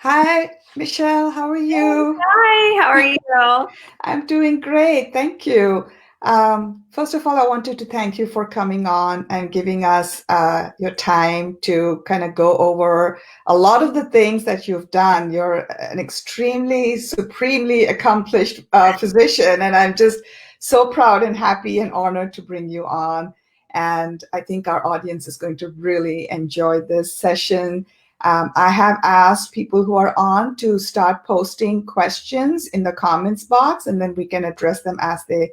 Hi, Michelle. How are you? Hi, how are you? I'm doing great. Thank you. First of all, I wanted to thank you for coming on and giving us your time to kind of go over a lot of the things that you've done. You're an extremely, supremely accomplished physician, and I'm just so proud and happy and honored to bring you on. And I think our audience is going to really enjoy this session. I have asked people who are on to start posting questions in the comments box, and then we can address them as they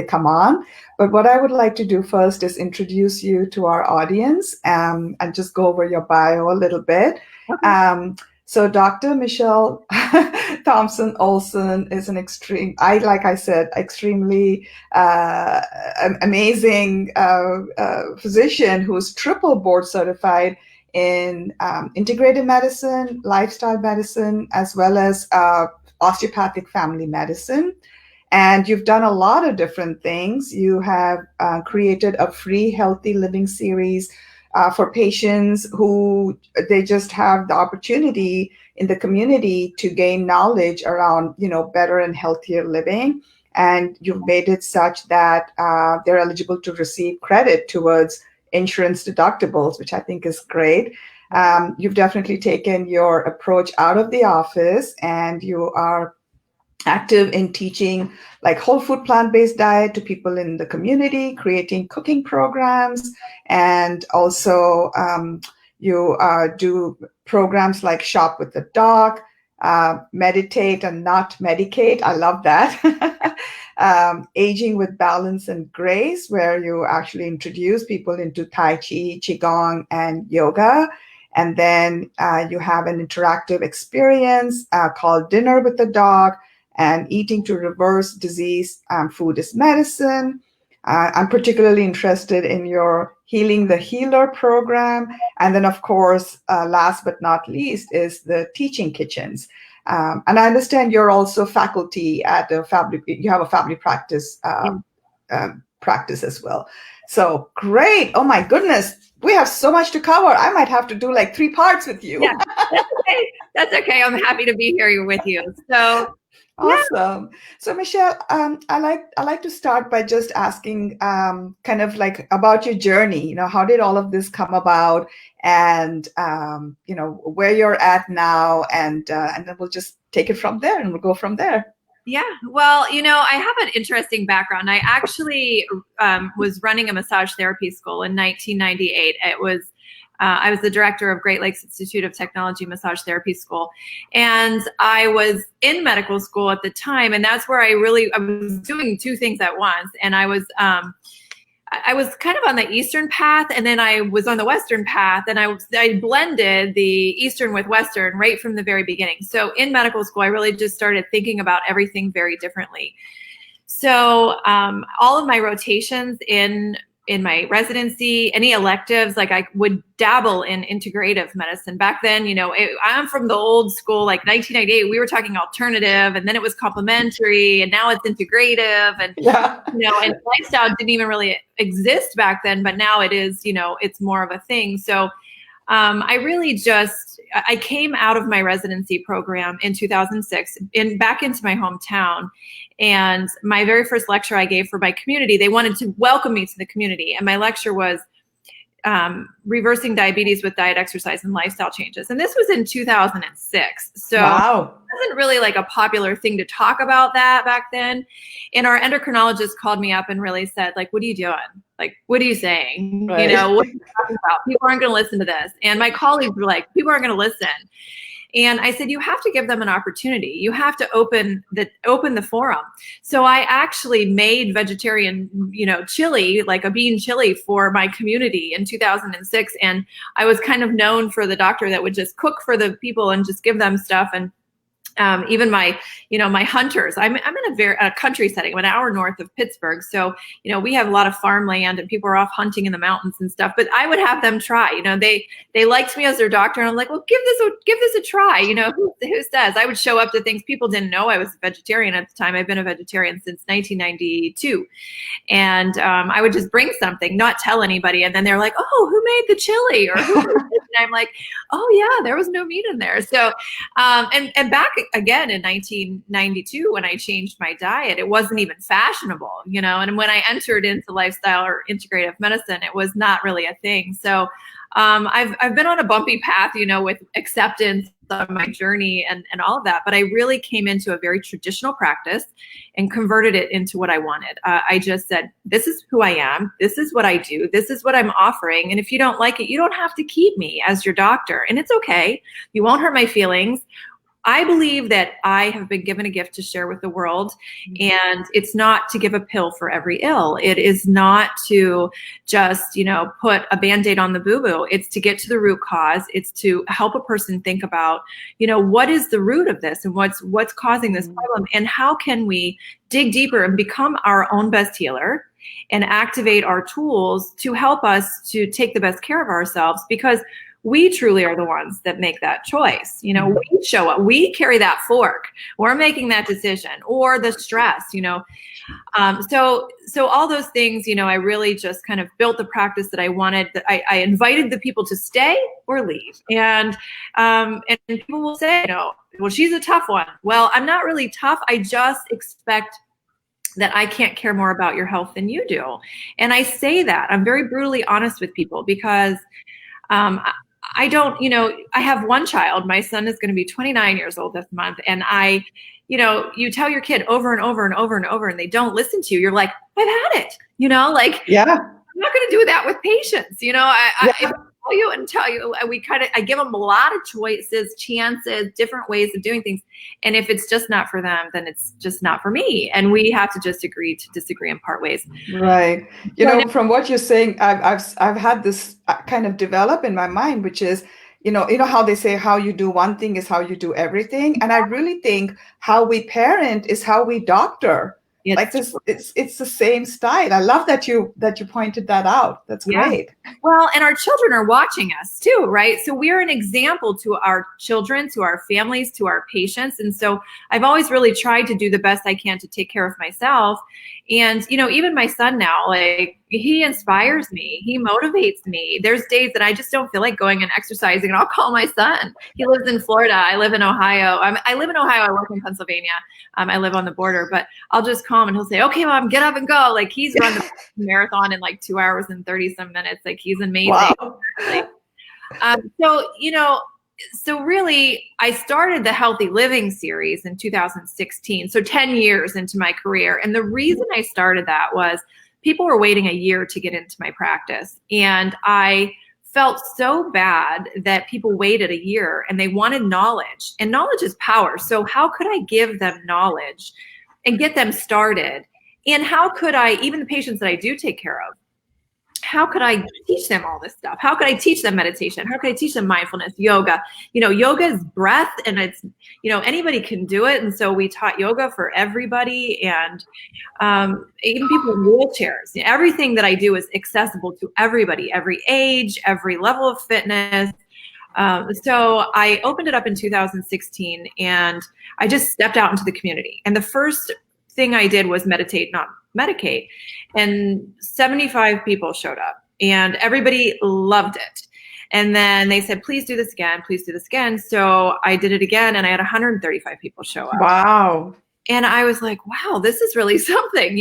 come on. But what I would like to do first is introduce you to our audience and just go over your bio a little bit. Okay. So Dr. Michelle Thompson-Olson is an like I said, extremely amazing physician who's triple board certified in integrative medicine, lifestyle medicine, as well as osteopathic family medicine. And you've done a lot of different things. You have created a free healthy living series for patients who they just have the opportunity in the community to gain knowledge around, better and healthier living. And you've made it such that they're eligible to receive credit towards insurance deductibles, which I think is great. You've definitely taken your approach out of the office and you are active in teaching like whole food plant-based diet to people in the community, creating cooking programs, and also you do programs like Shop with the Doc, meditate and not medicate. I love that. Aging with balance and grace, where you actually introduce people into Tai Chi, Qigong, and yoga. And then you have an interactive experience called Dinner with the Doc and Eating to Reverse Disease, Food is Medicine. I'm particularly interested in your Healing the Healer program. And then, of course, last but not least, is the Teaching Kitchens. And I understand you're also faculty at you have a family practice practice as well. So great. Oh my goodness. We have so much to cover. I might have to do like 3 parts with you. Yeah, that's okay. That's okay. I'm happy to be here with you. So, yeah, Awesome. So Michelle, I like to start by just asking kind of like about your journey. How did all of this come about, and where you're at now, and then we'll just take it from there, and we'll go from there. yeah. Well, I have an interesting background. I actually was running a massage therapy school in 1998. I was the director of Great Lakes Institute of Technology Massage Therapy School. And I was in medical school at the time. And that's where I was doing two things at once. And I was kind of on the Eastern path, and then I was on the Western path, and I blended the Eastern with Western right from the very beginning. So in medical school, I really just started thinking about everything very differently. So all of my rotations in my residency, any electives, like I would dabble in integrative medicine. Back then, I'm from the old school, like 1998, we were talking alternative, and then it was complementary, and now it's integrative. And, Yeah. and lifestyle didn't even really exist back then, but now it is, it's more of a thing. So I came out of my residency program in 2006 back into my hometown. And my very first lecture I gave for my community, they wanted to welcome me to the community. And my lecture was reversing diabetes with diet, exercise, and lifestyle changes. And this was in 2006. So Wow. it wasn't really like a popular thing to talk about that back then. And our endocrinologist called me up and really said, like, what are you doing? Like, what are you saying? Right. What are you talking about? People aren't going to listen to this. And my colleagues were like, people aren't going to listen. And I said, you have to give them an opportunity. You have to open the forum. So I actually made vegetarian, chili, like a bean chili for my community in 2006. And I was kind of known for the doctor that would just cook for the people and just give them stuff. And even my hunters, I'm in a country setting. I'm an hour north of Pittsburgh. So, we have a lot of farmland and people are off hunting in the mountains and stuff, but I would have them try, they liked me as their doctor. And I'm like, well, give this a try. Who says? I would show up to things. People didn't know I was a vegetarian at the time. I've been a vegetarian since 1992. And I would just bring something, not tell anybody. And then they're like, oh, who made the chili? Or who made this And I'm like, oh yeah, there was no meat in there. So, and back again in 1992, when I changed my diet, it wasn't even fashionable, and when I entered into lifestyle or integrative medicine, it was not really a thing. So, I've been on a bumpy path, with acceptance of my journey and all of that. But I really came into a very traditional practice and converted it into what I wanted. I just said, this is who I am. This is what I do. This is what I'm offering. And if you don't like it, you don't have to keep me as your doctor. And it's okay. You won't hurt my feelings. I believe that I have been given a gift to share with the world, and it's not to give a pill for every ill. It is not to just, put a Band-Aid on the boo-boo. It's to get to the root cause. It's to help a person think about, what is the root of this and what's causing this problem, and how can we dig deeper and become our own best healer and activate our tools to help us to take the best care of ourselves, because we truly are the ones that make that choice. We show up, we carry that fork, we're making that decision, or the stress, so all those things, I really just kind of built the practice that I wanted. That I invited the people to stay or leave. And people will say, well, she's a tough one. Well, I'm not really tough. I just expect that I can't care more about your health than you do. And I say that. I'm very brutally honest with people, because I don't, I have one child. My son is going to be 29 years old this month. And you tell your kid over and over and over and over, and they don't listen to you. You're like, I've had it, Yeah. I'm not going to do that with patients. I tell you and tell you, I give them a lot of choices, chances, different ways of doing things. And if it's just not for them, then it's just not for me. And we have to just agree to disagree and part ways. Right. From what you're saying, I've had this kind of develop in my mind, which is, how they say how you do one thing is how you do everything. And I really think how we parent is how we doctor. Yes. Like this, it's the same style. I love that you pointed that out. That's great. Well, and our children are watching us too, right? So we're an example to our children, to our families, to our patients. And so I've always really tried to do the best I can to take care of myself. And, even my son now, he inspires me. He motivates me. There's days that I just don't feel like going and exercising, and I'll call my son. He lives in Florida. I live in Ohio. I live in Ohio. I work in Pennsylvania. I live on the border, but I'll just call him and he'll say, okay, Mom, get up and go. He's run the marathon in 2 hours and 30 some minutes. He's amazing. Wow. So really, I started the Healthy Living series in 2016, so 10 years into my career. And the reason I started that was people were waiting a year to get into my practice. And I felt so bad that people waited a year and they wanted knowledge. And knowledge is power. So how could I give them knowledge and get them started? And how could I, even the patients that I do take care of, how could I teach them all this stuff? How could I teach them meditation? How could I teach them mindfulness, yoga? Yoga is breath, and it's, anybody can do it. And so we taught yoga for everybody, and even people in wheelchairs. Everything that I do is accessible to everybody, every age, every level of fitness. So I opened it up in 2016, and I just stepped out into the community. And the first thing I did was meditate, not medicate. And 75 people showed up, and everybody loved it. And then they said, please do this again, please do this again. So I did it again, and I had 135 people show up. Wow. And I was like, wow, this is really something,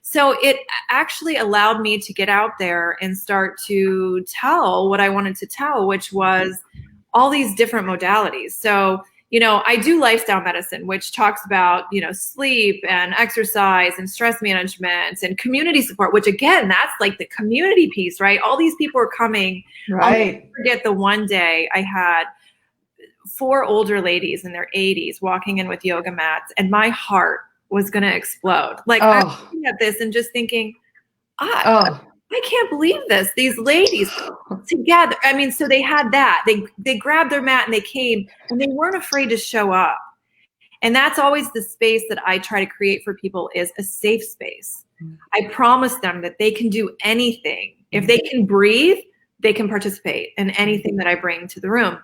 So it actually allowed me to get out there and start to tell what I wanted to tell, which was all these different modalities. So I do lifestyle medicine, which talks about, sleep and exercise and stress management and community support, which again, that's the community piece, right? All these people are coming. Right. I'll never forget the one day I had 4 older ladies in their 80s walking in with yoga mats, and my heart was going to explode. I was looking at this and just thinking, I can't believe this. These ladies together. So they had that. They grabbed their mat and they came, and they weren't afraid to show up. And that's always the space that I try to create for people, is a safe space. I promise them that they can do anything. If they can breathe, they can participate in anything that I bring to the room.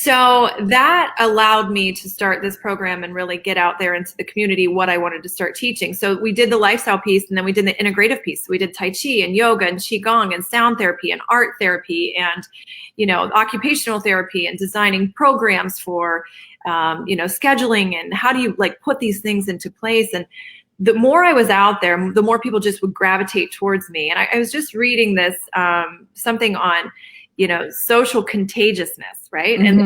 So that allowed me to start this program and really get out there into the community what I wanted to start teaching. So we did the lifestyle piece, and then we did the integrative piece. We did Tai Chi and yoga and Qigong and sound therapy and art therapy and, occupational therapy and designing programs for, scheduling and how do you like put these things into place. And the more I was out there, the more people just would gravitate towards me. And I was just reading this, something on, social contagiousness, right? And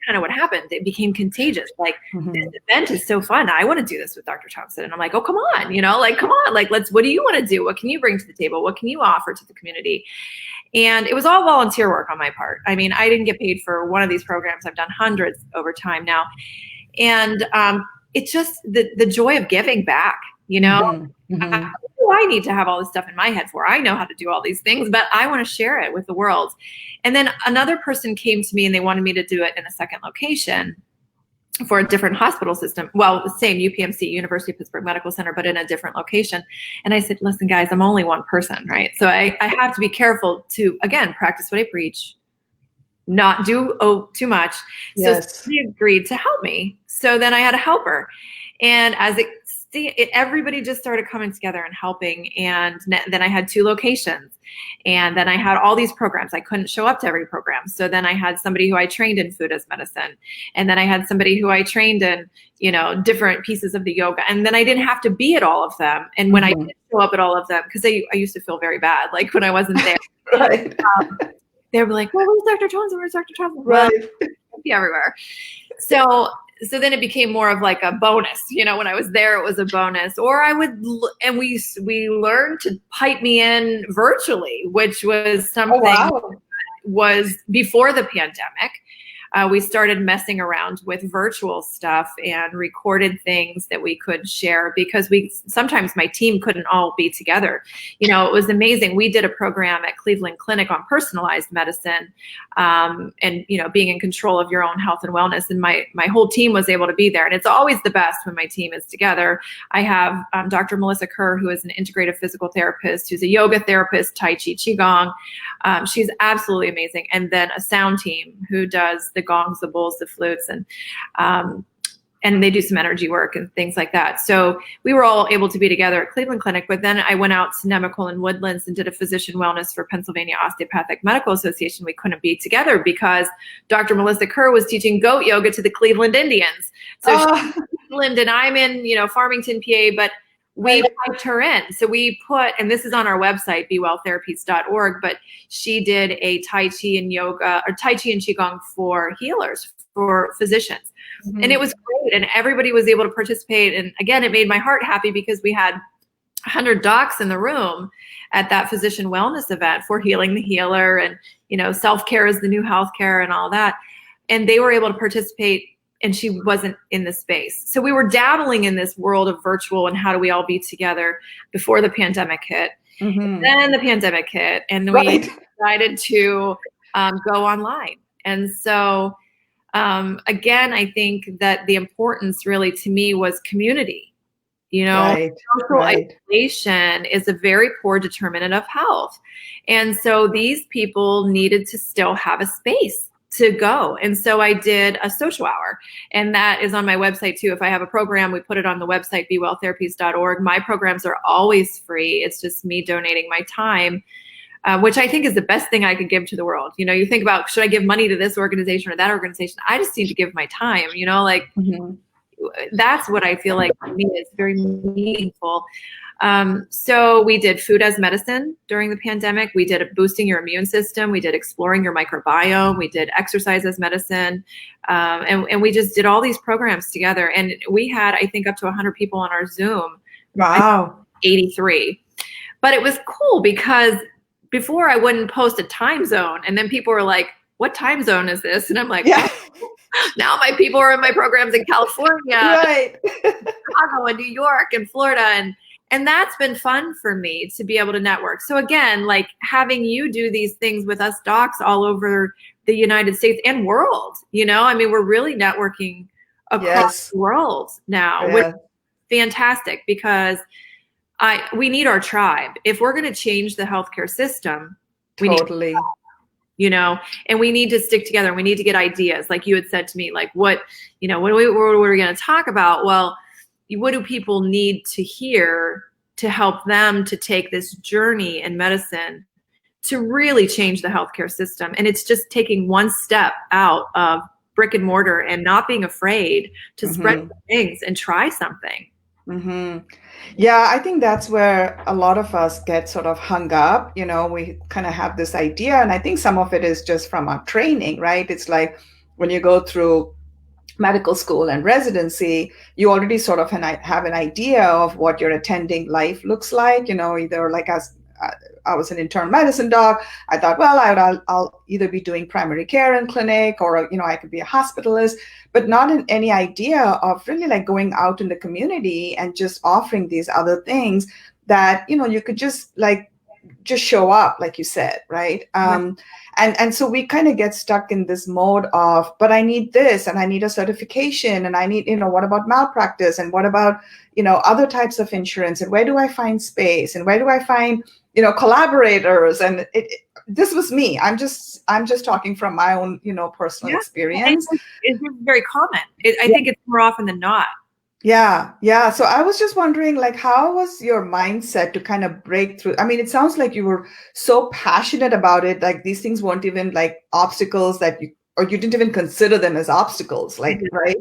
kind of what happened. It became contagious. Like, this event is so fun. I want to do this with Dr. Thompson. And I'm like, oh, come on, come on, like, what do you want to do? What can you bring to the table? What can you offer to the community? And it was all volunteer work on my part. I mean, I didn't get paid for one of these programs. I've done hundreds over time now. And it's just the joy of giving back, I need to have all this stuff in my head for. I know how to do all these things, but I want to share it with the world. And then another person came to me and they wanted me to do it in a second location for a different hospital system. Well, the same UPMC, University of Pittsburgh Medical Center, but in a different location. And I said, listen, guys, I'm only one person, right? So I have to be careful to, again, practice what I preach, not do too much. Yes. So she agreed to help me. So then I had a helper. And as everybody just started coming together and helping. And then I had 2 locations. And then I had all these programs. I couldn't show up to every program. So then I had somebody who I trained in food as medicine. And then I had somebody who I trained in, different pieces of the yoga. And then I didn't have to be at all of them. And when I did show up at all of them, because I used to feel very bad, like when I wasn't there. Right. They were like, well, where's Dr. Thompson? Where's Dr. Thompson? Right. Well, be everywhere. So then it became more of like a bonus, when I was there, it was a bonus. Or and we learned to pipe me in virtually, which was something was before the pandemic. We started messing around with virtual stuff and recorded things that we could share because sometimes my team couldn't all be together. It was amazing. We did a program at Cleveland Clinic on personalized medicine, and being in control of your own health and wellness. And my whole team was able to be there. And it's always the best when my team is together. I have Dr. Melissa Kerr, who is an integrative physical therapist, who's a yoga therapist, Tai Chi, Qigong. She's absolutely amazing. And then a sound team who does the gongs, the bowls, the flutes, and they do some energy work and things like that. So we were all able to be together at Cleveland Clinic, but then I went out to Nemacolin and Woodlands and did a physician wellness for Pennsylvania Osteopathic Medical Association. We couldn't be together because Dr. Melissa Kerr was teaching goat yoga to the Cleveland Indians. So she's in Cleveland and I'm in, Farmington, PA, but we piped her in. So we and this is on our website, bewelltherapies.org, but she did a Tai Chi and yoga or Tai Chi and Qigong for healers, for physicians. And it was great. And everybody was able to participate. And again, it made my heart happy because we had 100 docs in the room at that physician wellness event for healing the healer. And, self-care is the new healthcare and all that. And they were able to participate. And she wasn't in the space. So we were dabbling in this world of virtual and how do we all be together before the pandemic hit. Then the pandemic hit and we decided to go online. And so, again, I think that the importance really to me was community. Social isolation is a very poor determinant of health. And so these people needed to still have a space to go. And so I did a social hour, and that is on my website too. If I have a program, we put it on the website, bewelltherapies.org. My programs are always free. It's just me donating my time, which I think is the best thing I could give to the world. You think about, should I give money to this organization or that organization? I just need to give my time, that's what I feel like for me is very meaningful. So we did food as medicine during the pandemic. We did boosting your immune system. We did exploring your microbiome. We did exercise as medicine. And we just did all these programs together. And we had, I think, up to 100 people on our Zoom. Wow. 83. But it was cool because before I wouldn't post a time zone. And then people were like, what time zone is this? And I'm like, now my people are in my programs in California, Chicago and New York and Florida. And that's been fun for me to be able to network. So again, like having you do these things with us docs all over the United States and world, we're really networking across the world now, which is fantastic because we need our tribe. If we're going to change the healthcare system, we need and we need to stick together. We need to get ideas. Like you had said to me, like what are we going to talk about? Well, what do people need to hear to help them to take this journey in medicine to really change the healthcare system? And it's just taking one step out of brick and mortar and not being afraid to spread things and try something. Yeah, I think that's where a lot of us get sort of hung up. We kind of have this idea, and I think some of it is just from our training, right? It's like when you go through medical school and residency, you already sort of have an idea of what your attending life looks like. Either like as I was an internal medicine doc, I thought, well, I'll either be doing primary care in clinic, or I could be a hospitalist, but not in any idea of really like going out in the community and just offering these other things that you could just show up, like you said, right? And so we kind of get stuck in this mode of, but I need this, and I need a certification, and I need, what about malpractice, and what about, other types of insurance, and where do I find space, and where do I find, collaborators? And this was me. I'm just talking from my own, personal experience. It's very common. I think it's more often than not. Yeah. So I was just wondering, like, how was your mindset to kind of break through? I mean, it sounds like you were so passionate about it. Like these things weren't even like obstacles that you didn't even consider them as obstacles, like, right?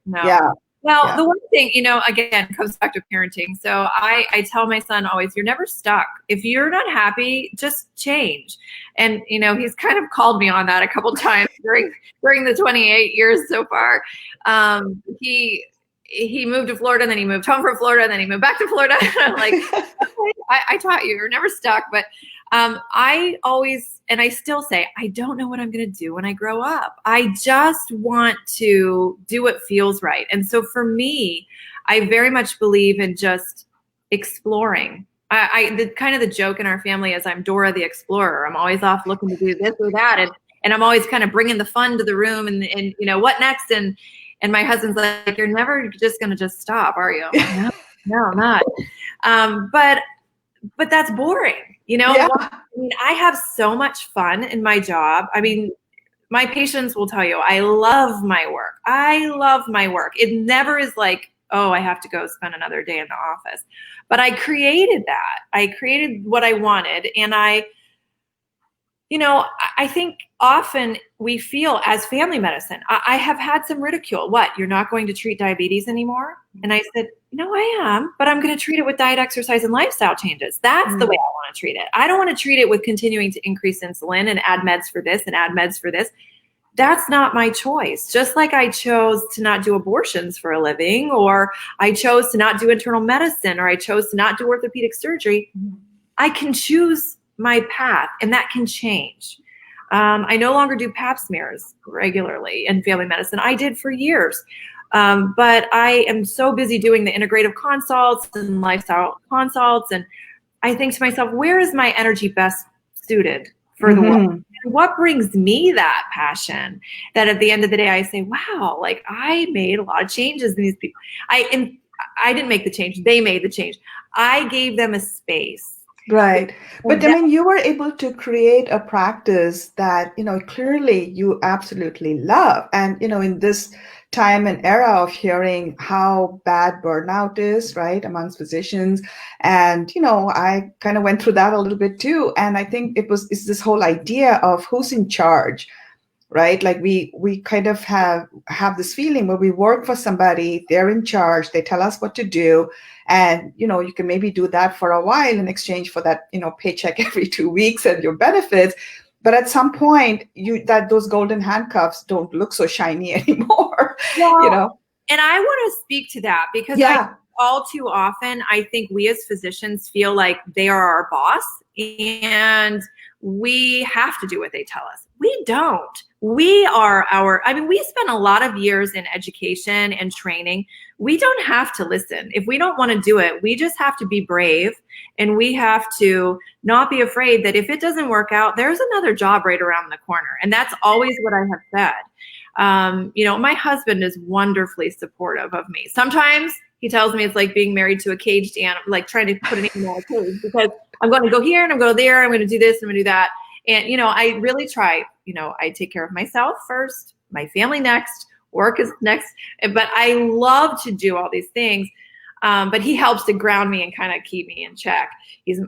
No. Yeah. Well, the one thing, again, comes back to parenting. So I tell my son always, you're never stuck. If you're not happy, just change. And, he's kind of called me on that a couple times during the 28 years so far. He moved to Florida, and then he moved home from Florida, and then he moved back to Florida. Like, I taught you, you're never stuck. But I always, and I still say, I don't know what I'm going to do when I grow up. I just want to do what feels right. And so for me, I very much believe in just exploring. The joke in our family is I'm Dora the Explorer. I'm always off looking to do this or that. And I'm always kind of bringing the fun to the room, and what next? And my husband's like, you're never just going to just stop, are you? No, I'm not. But that's boring. Yeah. I mean, I have so much fun in my job. I mean, my patients will tell you, I love my work. It never is like, oh, I have to go spend another day in the office. But I created that. I created what I wanted. And I think often we feel as family medicine, I have had some ridicule. What, you're not going to treat diabetes anymore? And I said, no, I am, but I'm going to treat it with diet, exercise, and lifestyle changes. That's the way I want to treat it. I don't want to treat it with continuing to increase insulin and add meds for this and add meds for this. That's not my choice. Just like I chose to not do abortions for a living, or I chose to not do internal medicine, or I chose to not do orthopedic surgery, I can choose my path, and that can change. I no longer do pap smears regularly in family medicine. I did for years. But I am so busy doing the integrative consults and lifestyle consults. And I think to myself, where is my energy best suited for the world? And what brings me that passion that at the end of the day, I say, wow, like I made a lot of changes in these people. I didn't make the change. They made the change. I gave them a space. Right. But I mean, you were able to create a practice that, clearly you absolutely love. And, in this time and era of hearing how bad burnout is, right, amongst physicians. And, I kind of went through that a little bit too. And I think it's this whole idea of who's in charge, right? Like we kind of have this feeling where we work for somebody, they're in charge, they tell us what to do. And, you can maybe do that for a while in exchange for that, paycheck every 2 weeks and your benefits. But at some point, those golden handcuffs don't look so shiny anymore, Well, And I want to speak to that because all too often, I think we as physicians feel like they are our boss and we have to do what they tell us. We don't. We spend a lot of years in education and training. We don't have to listen. If we don't want to do it, we just have to be brave, and we have to not be afraid that if it doesn't work out, there's another job right around the corner. And that's always what I have said. My husband is wonderfully supportive of me. Sometimes he tells me it's like being married to a caged animal, like trying to put an animal in a cage, because I'm going to go here and I'm going to go there. I'm going to do this and I'm going to do that. And, I really try, I take care of myself first, my family next, work is next. But I love to do all these things. But he helps to ground me and kind of keep me in check. He's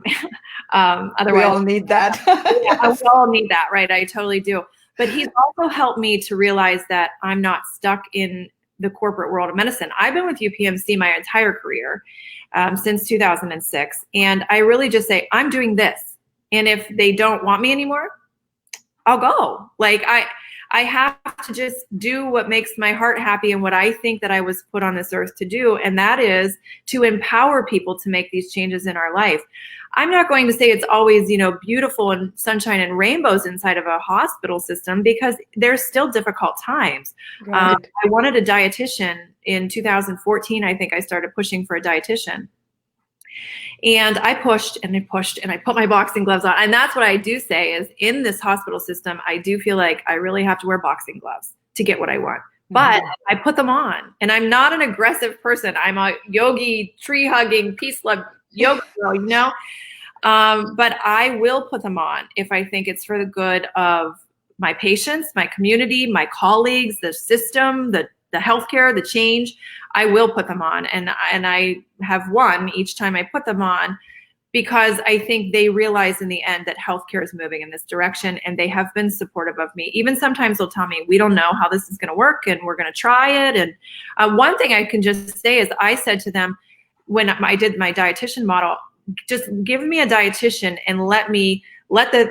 otherwise We all need that. yeah, Yes. we all need that, right? I totally do. But he's also helped me to realize that I'm not stuck in the corporate world of medicine. I've been with UPMC my entire career, since 2006. And I really just say, I'm doing this. And if they don't want me anymore, I'll go. Like I have to just do what makes my heart happy and what I think that I was put on this earth to do. And that is to empower people to make these changes in our life. I'm not going to say it's always, beautiful and sunshine and rainbows inside of a hospital system, because there's still difficult times. Right. I wanted a dietitian in 2014. I think I started pushing for a dietitian. And I pushed and I pushed and I put my boxing gloves on. And that's what I do say is, in this hospital system, I do feel like I really have to wear boxing gloves to get what I want. But I put them on, and I'm not an aggressive person. I'm a yogi, tree hugging, peace love yoga girl, but I will put them on if I think it's for the good of my patients, my community, my colleagues, the system, the healthcare, the change. I will put them on, and I have won each time I put them on, because I think they realize in the end that healthcare is moving in this direction, and they have been supportive of me. Even sometimes they'll tell me, we don't know how this is going to work, and we're going to try it. And one thing I can just say is, I said to them when I did my dietitian model, just give me a dietitian and let the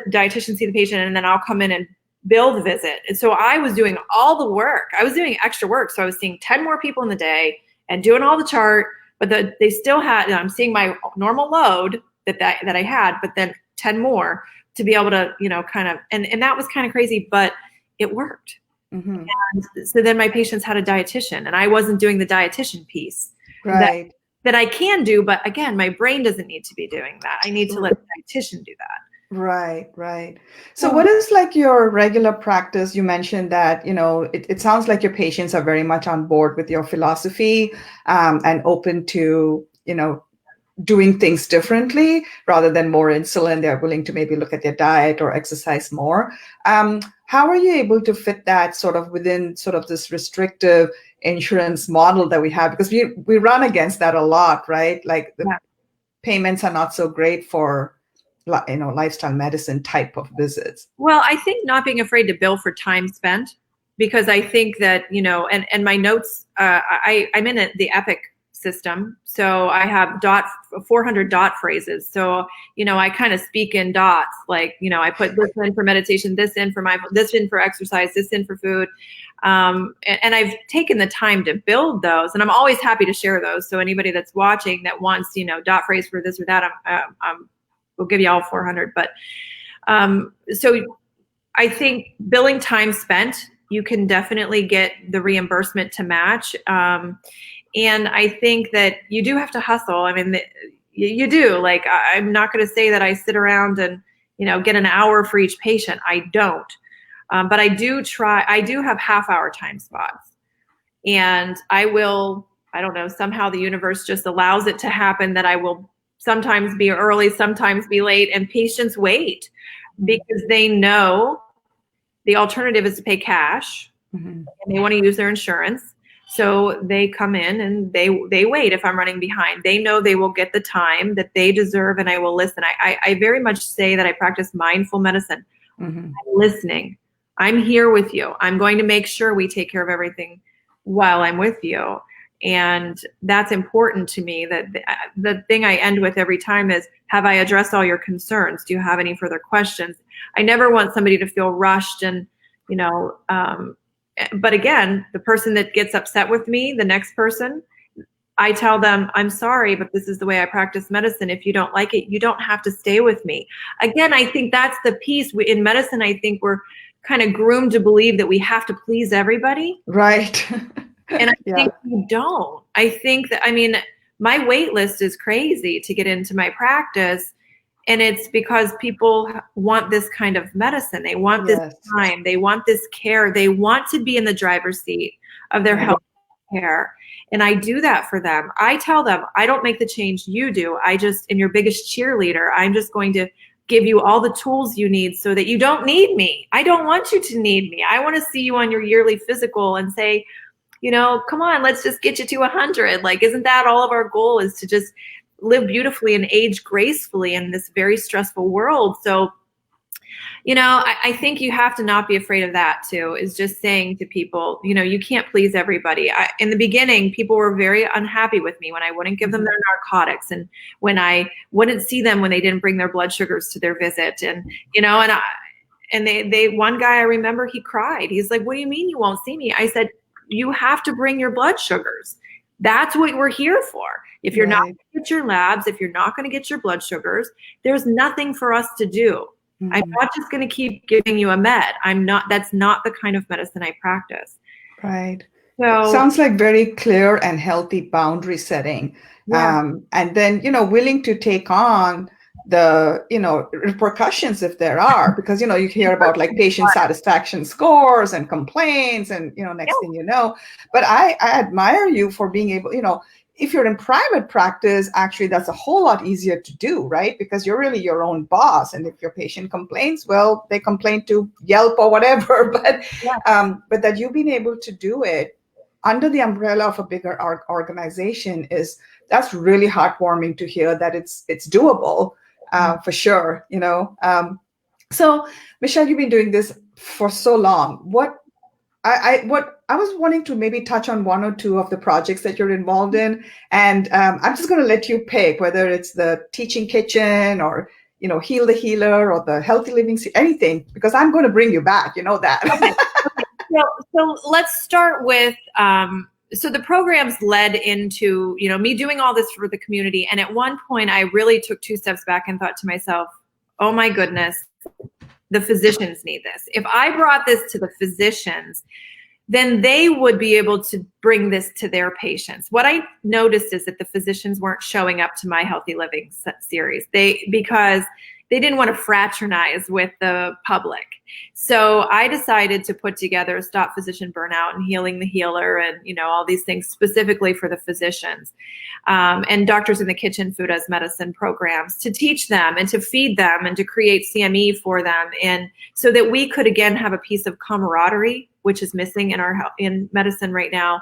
dietitian see the patient, and then I'll come in and bill the visit. And so I was doing all the work. I was doing extra work. So I was seeing 10 more people in the day and doing all the chart, but they still had, I'm seeing my normal load that I had, but then 10 more to be able to, kind of, and that was kind of crazy, but it worked. Mm-hmm. And so then my patients had a dietitian, and I wasn't doing the dietitian piece. Right. That I can do, but again, my brain doesn't need to be doing that. I need to let the dietitian do that. Right, right. So what is like your regular practice? You mentioned that, it sounds like your patients are very much on board with your philosophy, and open to, doing things differently rather than more insulin. They're willing to maybe look at their diet or exercise more. How are you able to fit that sort of within sort of this restrictive insurance model that we have? Because we run against that a lot, right? Like the payments are not so great for lifestyle medicine type of visits. Well, I think not being afraid to bill for time spent, because I think that, and my notes, I'm in the Epic system. So I have 400 dot phrases. So, I kind of speak in dots, like, I put this in for meditation, this in for mindfulness, this in for exercise, this in for food. And I've taken the time to build those, and I'm always happy to share those. So anybody that's watching that wants, dot phrase for this or that, we'll give you all 400. But so I think billing time spent, you can definitely get the reimbursement to match. And I think that you do have to hustle. I mean, you do. Like, I'm not going to say that I sit around and, get an hour for each patient. I don't. But I do try. I do have half-hour time spots. And I don't know, somehow the universe just allows it to happen that I will sometimes be early, sometimes be late, and patients wait because they know the alternative is to pay cash, and they want to use their insurance. So they come in and they wait if I'm running behind. They know they will get the time that they deserve, and I will listen. I very much say that I practice mindful medicine. I'm listening. I'm here with you. I'm going to make sure we take care of everything while I'm with you. And that's important to me. That the thing I end with every time is, have I addressed all your concerns? Do you have any further questions? I never want somebody to feel rushed and, but again, the person that gets upset with me, the next person, I tell them, I'm sorry, but this is the way I practice medicine. If you don't like it, you don't have to stay with me. Again, I think that's the piece in medicine. I think we're kind of groomed to believe that we have to please everybody. Right. And I think you don't. I think that, my wait list is crazy to get into my practice. And it's because people want this kind of medicine. They want this time. They want this care. They want to be in the driver's seat of their health care. And I do that for them. I tell them, I don't make the change you do. I just am your biggest cheerleader. I'm just going to give you all the tools you need so that you don't need me. I don't want you to need me. I want to see you on your yearly physical and say, come on, let's just get you to 100. Like, isn't that all of our goal, is to just live beautifully and age gracefully in this very stressful world? So, I think you have to not be afraid of that too, is just saying to people, you can't please everybody. In the beginning, people were very unhappy with me when I wouldn't give them their narcotics, and when I wouldn't see them when they didn't bring their blood sugars to their visit. And they one guy, I remember, he cried. He's like, "What do you mean you won't see me?" I said, "You have to bring your blood sugars. That's what we're here for. If you're not going to get your labs, if you're not going to get your blood sugars, there's nothing for us to do. I'm not just going to keep giving you a med. That's not the kind of medicine I practice." Right. So sounds like very clear and healthy boundary setting. Yeah. And then, willing to take on the, repercussions if there are, because, you hear about like patient satisfaction scores and complaints and, next thing you know, but I admire you for being able, if you're in private practice, actually, that's a whole lot easier to do, right? Because you're really your own boss. And if your patient complains, well, they complain to Yelp or whatever. But that you've been able to do it under the umbrella of a bigger organization that's really heartwarming to hear that it's doable, for sure. So Michelle, you've been doing this for so long. What I was wanting to maybe touch on one or two of the projects that you're involved in, and I'm just going to let you pick whether it's the Teaching Kitchen or Heal the Healer or the Healthy Living, anything, because I'm going to bring you back. You know that. Okay. So let's start with so the programs led into me doing all this for the community, and at one point I really took 2 steps back and thought to myself, oh my goodness, the physicians need this. If I brought this to the physicians, then they would be able to bring this to their patients. What I noticed is that the physicians weren't showing up to my Healthy Living series because they didn't want to fraternize with the public. So I decided to put together Stop Physician Burnout and Healing the Healer and, all these things specifically for the physicians, and Doctors in the Kitchen Food as Medicine programs to teach them and to feed them and to create CME for them. And so that we could, again, have a piece of camaraderie, which is missing in medicine right now.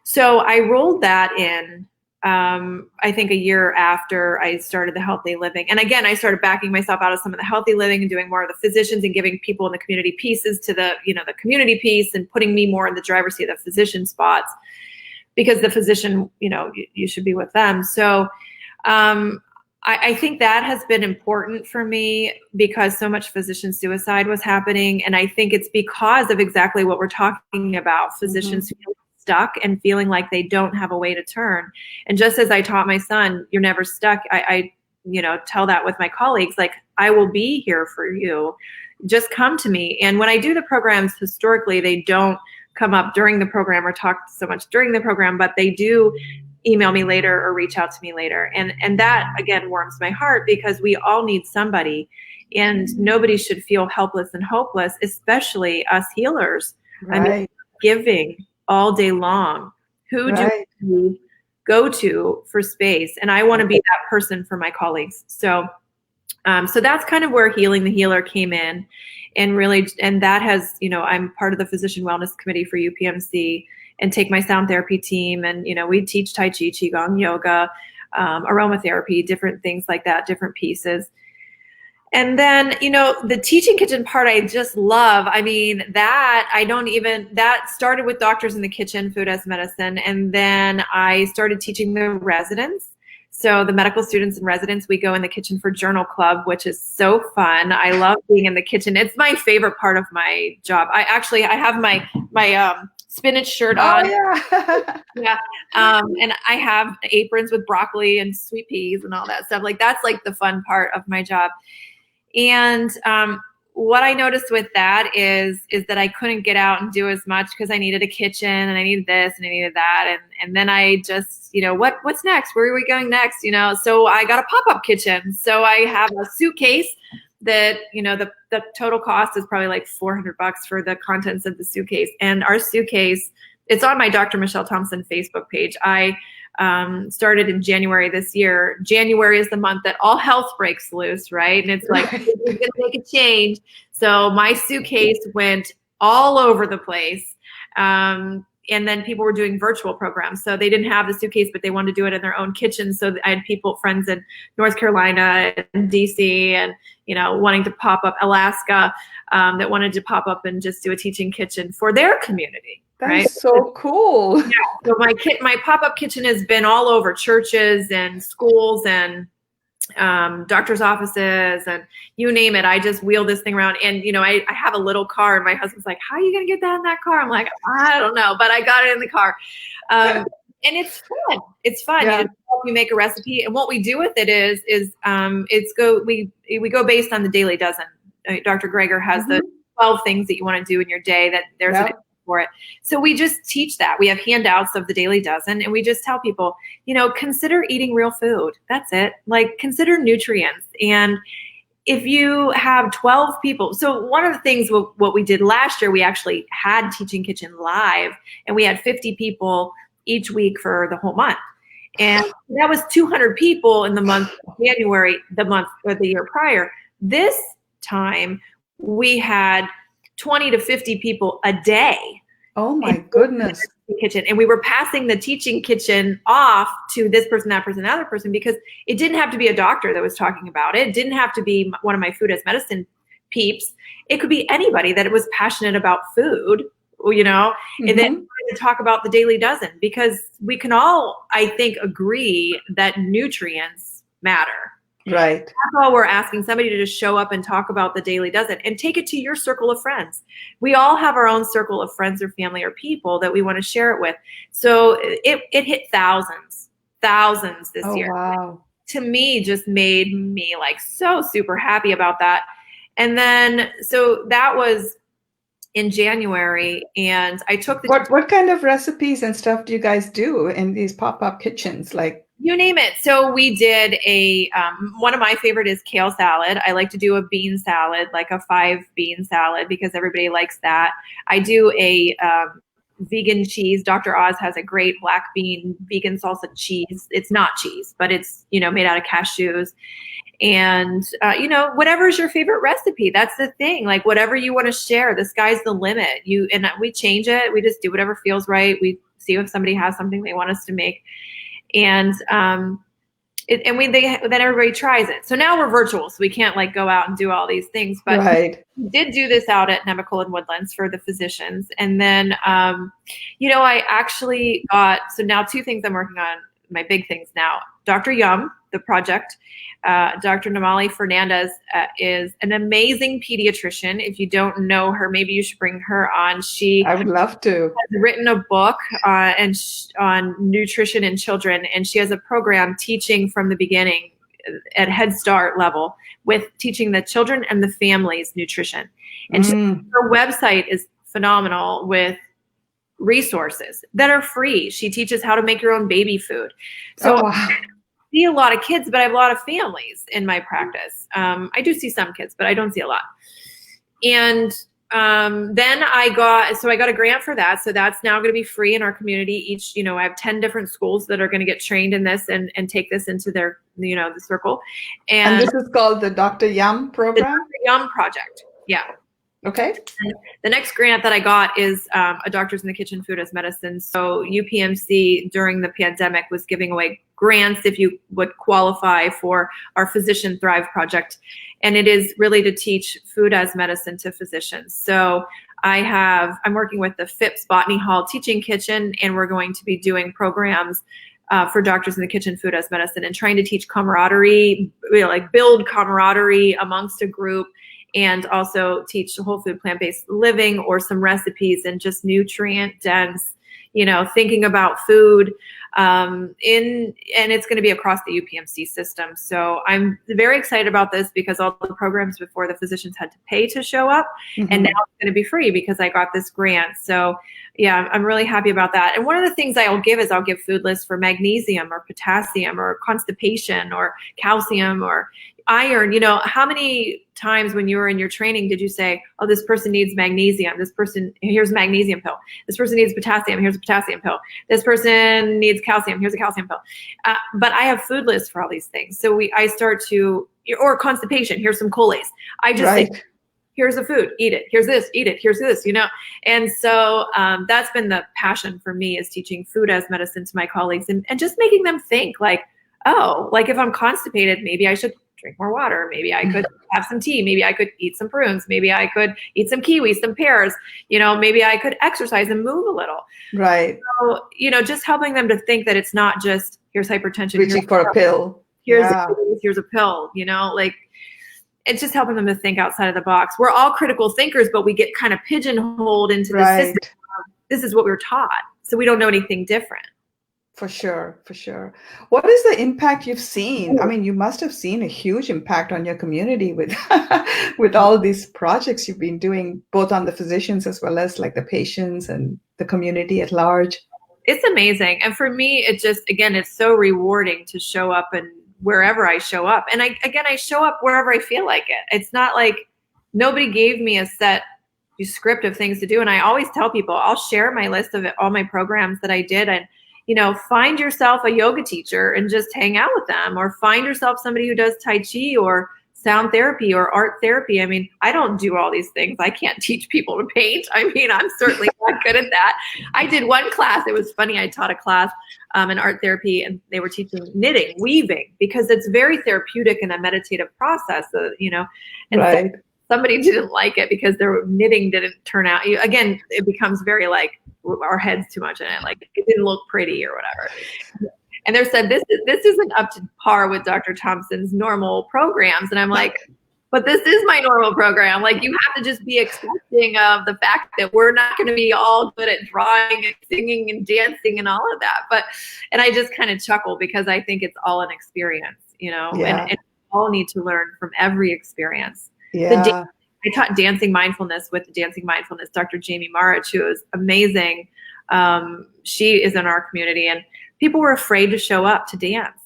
So I rolled that in, I think a year after I started the Healthy Living. And again, I started backing myself out of some of the Healthy Living and doing more of the physicians and giving people in the community pieces to the, the community piece, and putting me more in the driver's seat of the physician spots, because the physician, you should be with them. So I think that has been important for me, because so much physician suicide was happening. And I think it's because of exactly what we're talking about, physicians feeling stuck and feeling like they don't have a way to turn. And just as I taught my son, you're never stuck, I tell that with my colleagues, like, I will be here for you. Just come to me. And when I do the programs, historically, they don't come up during the program or talk so much during the program, but they do email me later or reach out to me later. And that, again, warms my heart, because we all need somebody, and nobody should feel helpless and hopeless, especially us healers. Right. I mean, giving all day long. Who do you go to for space? And I want to be that person for my colleagues. So that's kind of where Healing the Healer came in. And really, and that has, I'm part of the Physician Wellness Committee for UPMC, and take my sound therapy team. And, we teach Tai Chi, Qigong, yoga, aromatherapy, different things like that, different pieces. And then, the Teaching Kitchen part, I just love. I mean, that started with Doctors in the Kitchen, Food as Medicine. And then I started teaching the residents. So the medical students and residents, we go in the kitchen for Journal Club, which is so fun. I love being in the kitchen. It's my favorite part of my job. I have my spinach shirt on. Oh, yeah. And I have aprons with broccoli and sweet peas and all that stuff. Like, that's like the fun part of my job. And what I noticed with that is that I couldn't get out and do as much, because I needed a kitchen and I needed this and I needed that. And then I just, what's next? Where are we going next? So I got a pop-up kitchen. So I have a suitcase that, the total cost is probably like $400 for the contents of the suitcase. And our suitcase, it's on my Dr. Michelle Thompson Facebook page. I started in January this year. January is the month that all health breaks loose, right? And it's like, Right. we're going to make a change. So my suitcase went all over the place. And then people were doing virtual programs. So they didn't have the suitcase, but they wanted to do it in their own kitchen. So I had friends in North Carolina and DC and, wanting to pop up Alaska, that wanted to pop up and just do a teaching kitchen for their community. That right? is so cool. Yeah. So my pop-up kitchen has been all over churches and schools and doctor's offices and you name it. I just wheel this thing around and, I have a little car and my husband's like, how are you going to get that in that car? I'm like, I don't know, but I got it in the car. And it's fun. It's fun. Yeah. You make a recipe and what we do with it is we go based on the daily dozen. Dr. Greger has the 12 things that you want to do in your day that there's an for it. So we just teach that. We have handouts of the daily dozen and we just tell people, consider eating real food. That's it. Like consider nutrients. And if you have 12 people, so one of the things what we did last year, we actually had Teaching Kitchen live and we had 50 people each week for the whole month. And that was 200 people in the month of January, the month or the year prior. This time we had 20 to 50 people a day. Oh my goodness. Kitchen. And we were passing the teaching kitchen off to this person, that person, that other person, because it didn't have to be a doctor that was talking about it. It didn't have to be one of my food as medicine peeps. It could be anybody that was passionate about food, and then to talk about the daily dozen, because we can all, I think, agree that nutrients matter. Right. That's all we're asking, somebody to just show up and talk about the daily dozen and take it to your circle of friends. We all have our own circle of friends or family or people that we want to share it with. So it hit thousands this year. Wow. To me, just made me like so super happy about that. And then, so that was in January and I took the- What kind of recipes and stuff do you guys do in these pop-up kitchens? Like, you name it. So we did one of my favorite is kale salad. I like to do a bean salad, like a 5-bean salad because everybody likes that. I do a vegan cheese. Dr. Oz has a great black bean vegan salsa cheese. It's not cheese, but it's, made out of cashews. And, whatever is your favorite recipe, that's the thing. Like whatever you want to share, the sky's the limit. And we change it. We just do whatever feels right. We see if somebody has something they want us to make. And then everybody tries it. So now we're virtual, so we can't like go out and do all these things. But we did do this out at Nemacolin and Woodlands for the physicians. And then, I actually got, so now 2 things I'm working on, my big things now. Dr. Yum, the project, Dr. Namali Fernandez is an amazing pediatrician. If you don't know her, maybe you should bring her on. I would love to. Has written a book on nutrition in children, and she has a program teaching from the beginning at Head Start level with teaching the children and the families nutrition. And her website is phenomenal with resources that are free. She teaches how to make your own baby food. So I see a lot of kids, but I have a lot of families in my practice. I do see some kids, but I don't see a lot. And then I got a grant for that. So that's now going to be free in our community. Each, I have 10 different schools that are going to get trained in this and take this into their, the circle. And this is called the Dr. Yum program? The Dr. Yum project. Yeah. Okay. And the next grant that I got is a Doctors in the Kitchen Food as Medicine. So UPMC during the pandemic was giving away grants if you would qualify for our Physician Thrive project. And it is really to teach food as medicine to physicians. So I'm working with the Phipps Botany Hall Teaching Kitchen, and we're going to be doing programs for Doctors in the Kitchen Food as Medicine and trying to teach camaraderie, like build camaraderie amongst a group, and also teach whole food plant-based living or some recipes and just nutrient dense, thinking about food and it's going to be across the UPMC system. So I'm very excited about this because all the programs before the physicians had to pay to show up and now it's going to be free because I got this grant. So yeah, I'm really happy about that. And one of the things I'll give food lists for magnesium or potassium or constipation or calcium or iron. How many times when you were in your training did you say, oh, this person needs magnesium, here's a magnesium pill, this person needs potassium, here's a potassium pill. This person needs calcium. Here's a calcium pill. But I have food lists for all these things. So I start to, or constipation, here's some Colace. I just say, here's the food, eat it. Here's this, eat it. Here's this, And so that's been the passion for me, is teaching food as medicine to my colleagues, and just making them think like, oh, like if I'm constipated, maybe I should drink more water. Maybe I could have some tea. Maybe I could eat some prunes. Maybe I could eat some kiwis, some pears. Maybe I could exercise and move a little. Right. So, just helping them to think that it's not just here's hypertension. Reaching for a pill. Here's a pill, like it's just helping them to think outside of the box. We're all critical thinkers, but we get kind of pigeonholed into the system. This is what we were taught. So we don't know anything different. For sure. What is the impact you've seen? I mean, you must have seen a huge impact on your community with with all these projects you've been doing, both on the physicians as well as like the patients and the community at large. It's amazing. And for me, it just, again, it's so rewarding to show up and wherever I show up. And I show up wherever I feel like it. It's not like nobody gave me a set script of things to do. And I always tell people, I'll share my list of all my programs that I did, and find yourself a yoga teacher and just hang out with them, or find yourself somebody who does Tai Chi or sound therapy or art therapy. I mean, I don't do all these things. I can't teach people to paint. I mean, I'm certainly not good at that. I did one class. It was funny. I taught a class in art therapy, and they were teaching knitting, weaving, because it's very therapeutic and a meditative process, and right. So somebody didn't like it because their knitting didn't turn out. Again, it becomes very like our heads too much in it. Like it didn't look pretty or whatever. And they said, this isn't up to par with Dr. Thompson's normal programs. And I'm like, but this is my normal program. Like, you have to just be accepting of the fact that we're not going to be all good at drawing and singing and dancing and all of that. And I just kind of chuckle, because I think it's all an experience, and we all need to learn from every experience. Yeah. I taught dancing mindfulness with the Dancing Mindfulness, Dr. Jamie Marich, who is amazing. She is in our community, and people were afraid to show up to dance.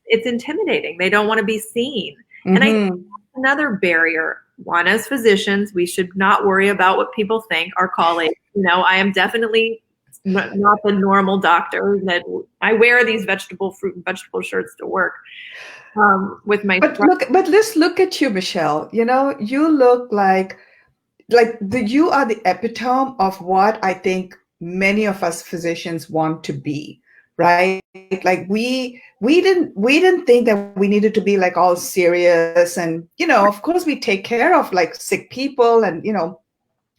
It's intimidating. They don't want to be seen. And I think that's another barrier. One, as physicians, we should not worry about what people think, our colleagues. I am definitely not the normal doctor that I wear these fruit and vegetable shirts to work. With my but let's look at you, Michelle. You look like you are the epitome of what I think many of us physicians want to be, right? Like we didn't think that we needed to be like all serious, and of course we take care of like sick people and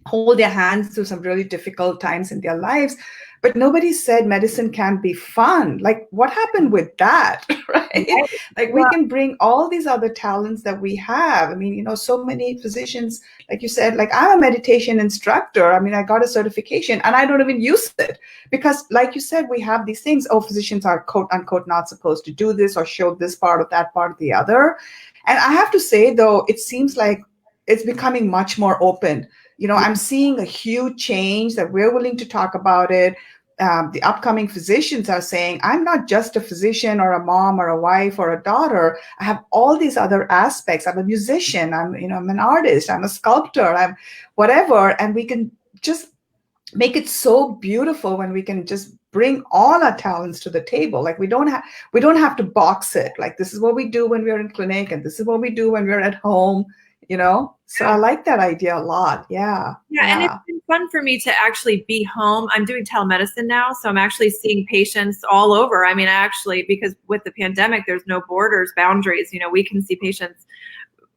hold their hands through some really difficult times in their lives. But nobody said medicine can be fun. Like, what happened with that, right? Like, we can bring all these other talents that we have. I mean, so many physicians, like you said, like, I'm a meditation instructor. I mean, I got a certification and I don't even use it because, like you said, we have these things. Oh, physicians are quote unquote not supposed to do this or show this part of that part of the other. And I have to say, though, it seems like it's becoming much more open. I'm seeing a huge change that we're willing to talk about it. The upcoming physicians are saying, I'm not just a physician or a mom or a wife or a daughter. I have all these other aspects. I'm a musician. I'm an artist. I'm a sculptor. I'm whatever. And we can just make it so beautiful when we can just bring all our talents to the table. Like we don't have to box it. Like, this is what we do when we're in clinic, and this is what we do when we're at home. So I like that idea a lot. Yeah. And it's been fun for me to actually be home. I'm doing telemedicine now, so I'm actually seeing patients all over. I mean, because with the pandemic, there's no borders, boundaries. We can see patients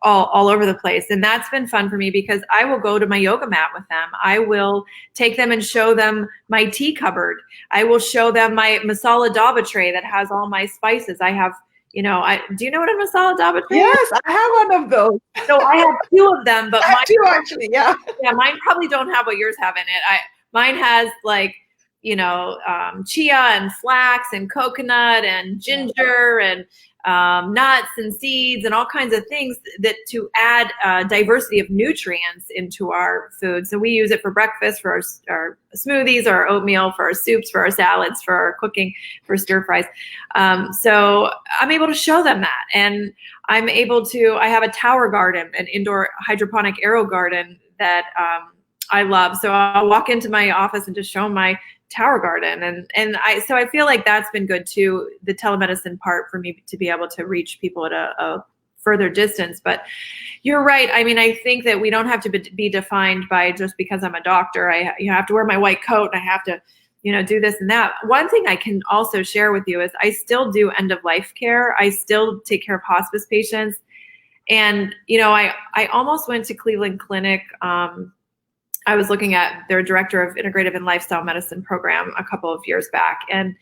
all over the place. And that's been fun for me, because I will go to my yoga mat with them. I will take them and show them my tea cupboard. I will show them my masala daba tray that has all my spices. I have do you know what a masala daba tray is? Yes, I have one of those. So I have two of them, but mine too, actually. Yeah. Yeah, mine probably don't have what yours have in it. Mine has like, chia and flax and coconut and ginger and nuts and seeds and all kinds of things that to add diversity of nutrients into our food. So we use it for breakfast, for our smoothies, our oatmeal, for our soups, for our salads, for our cooking, for stir fries. So I'm able to show them that. And I have a tower garden, an indoor hydroponic aero garden that I love. So I'll walk into my office and just show them my Tower Garden. And so I feel like that's been good too, the telemedicine part for me to be able to reach people at a further distance. But you're right. I mean, I think that we don't have to be defined by just because I'm a doctor. I have to wear my white coat and I have to, do this and that. One thing I can also share with you is I still do end of life care. I still take care of hospice patients. And, I almost went to Cleveland Clinic. I was looking at their director of integrative and lifestyle medicine program a couple of years back, and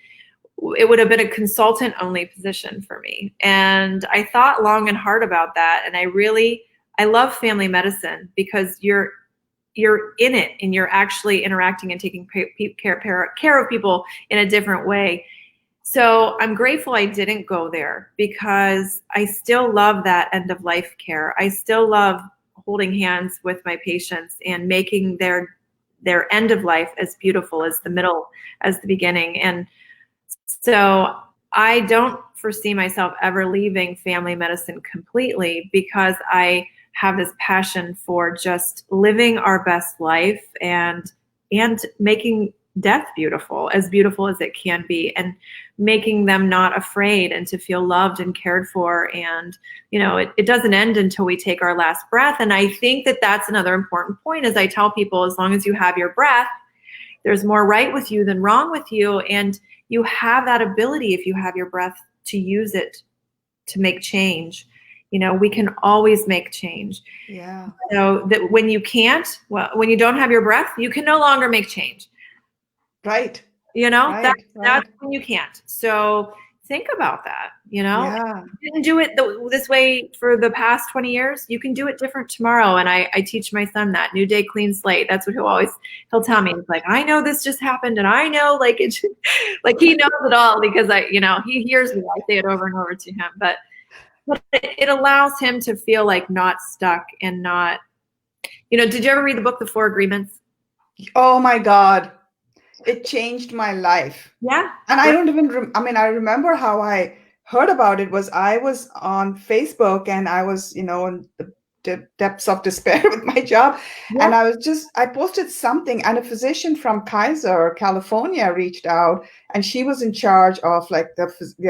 it would have been a consultant only position for me. And I thought long and hard about that. And I love family medicine because you're in it and you're actually interacting and taking care of people in a different way. So I'm grateful I didn't go there because I still love that end of life care. I still love holding hands with my patients and making their end of life as beautiful as the middle, as the beginning. And so I don't foresee myself ever leaving family medicine completely because I have this passion for just living our best life and making death beautiful as it can be, and making them not afraid and to feel loved and cared for. And, it doesn't end until we take our last breath. And I think that that's another important point, as I tell people, as long as you have your breath, there's more right with you than wrong with you. And you have that ability, if you have your breath, to use it to make change. We can always make change. Yeah. So that when you when you don't have your breath, you can no longer make change. Right. That's when you can't. So think about that. Yeah. You didn't do it this way for the past 20 years. You can do it different tomorrow. And I teach my son that new day, clean slate. That's what he'll tell me. He's like, I know this just happened. And I know like he knows it all because he hears me. I say it over and over to him, but it allows him to feel like not stuck and not, did you ever read the book, The 4 Agreements? Oh my God. It changed my life. Yeah. And I don't even, I remember how I heard about it was I was on Facebook and I was, in the depths of despair with my job. Yeah. And I posted something, and a physician from Kaiser, California reached out, and she was in charge of like the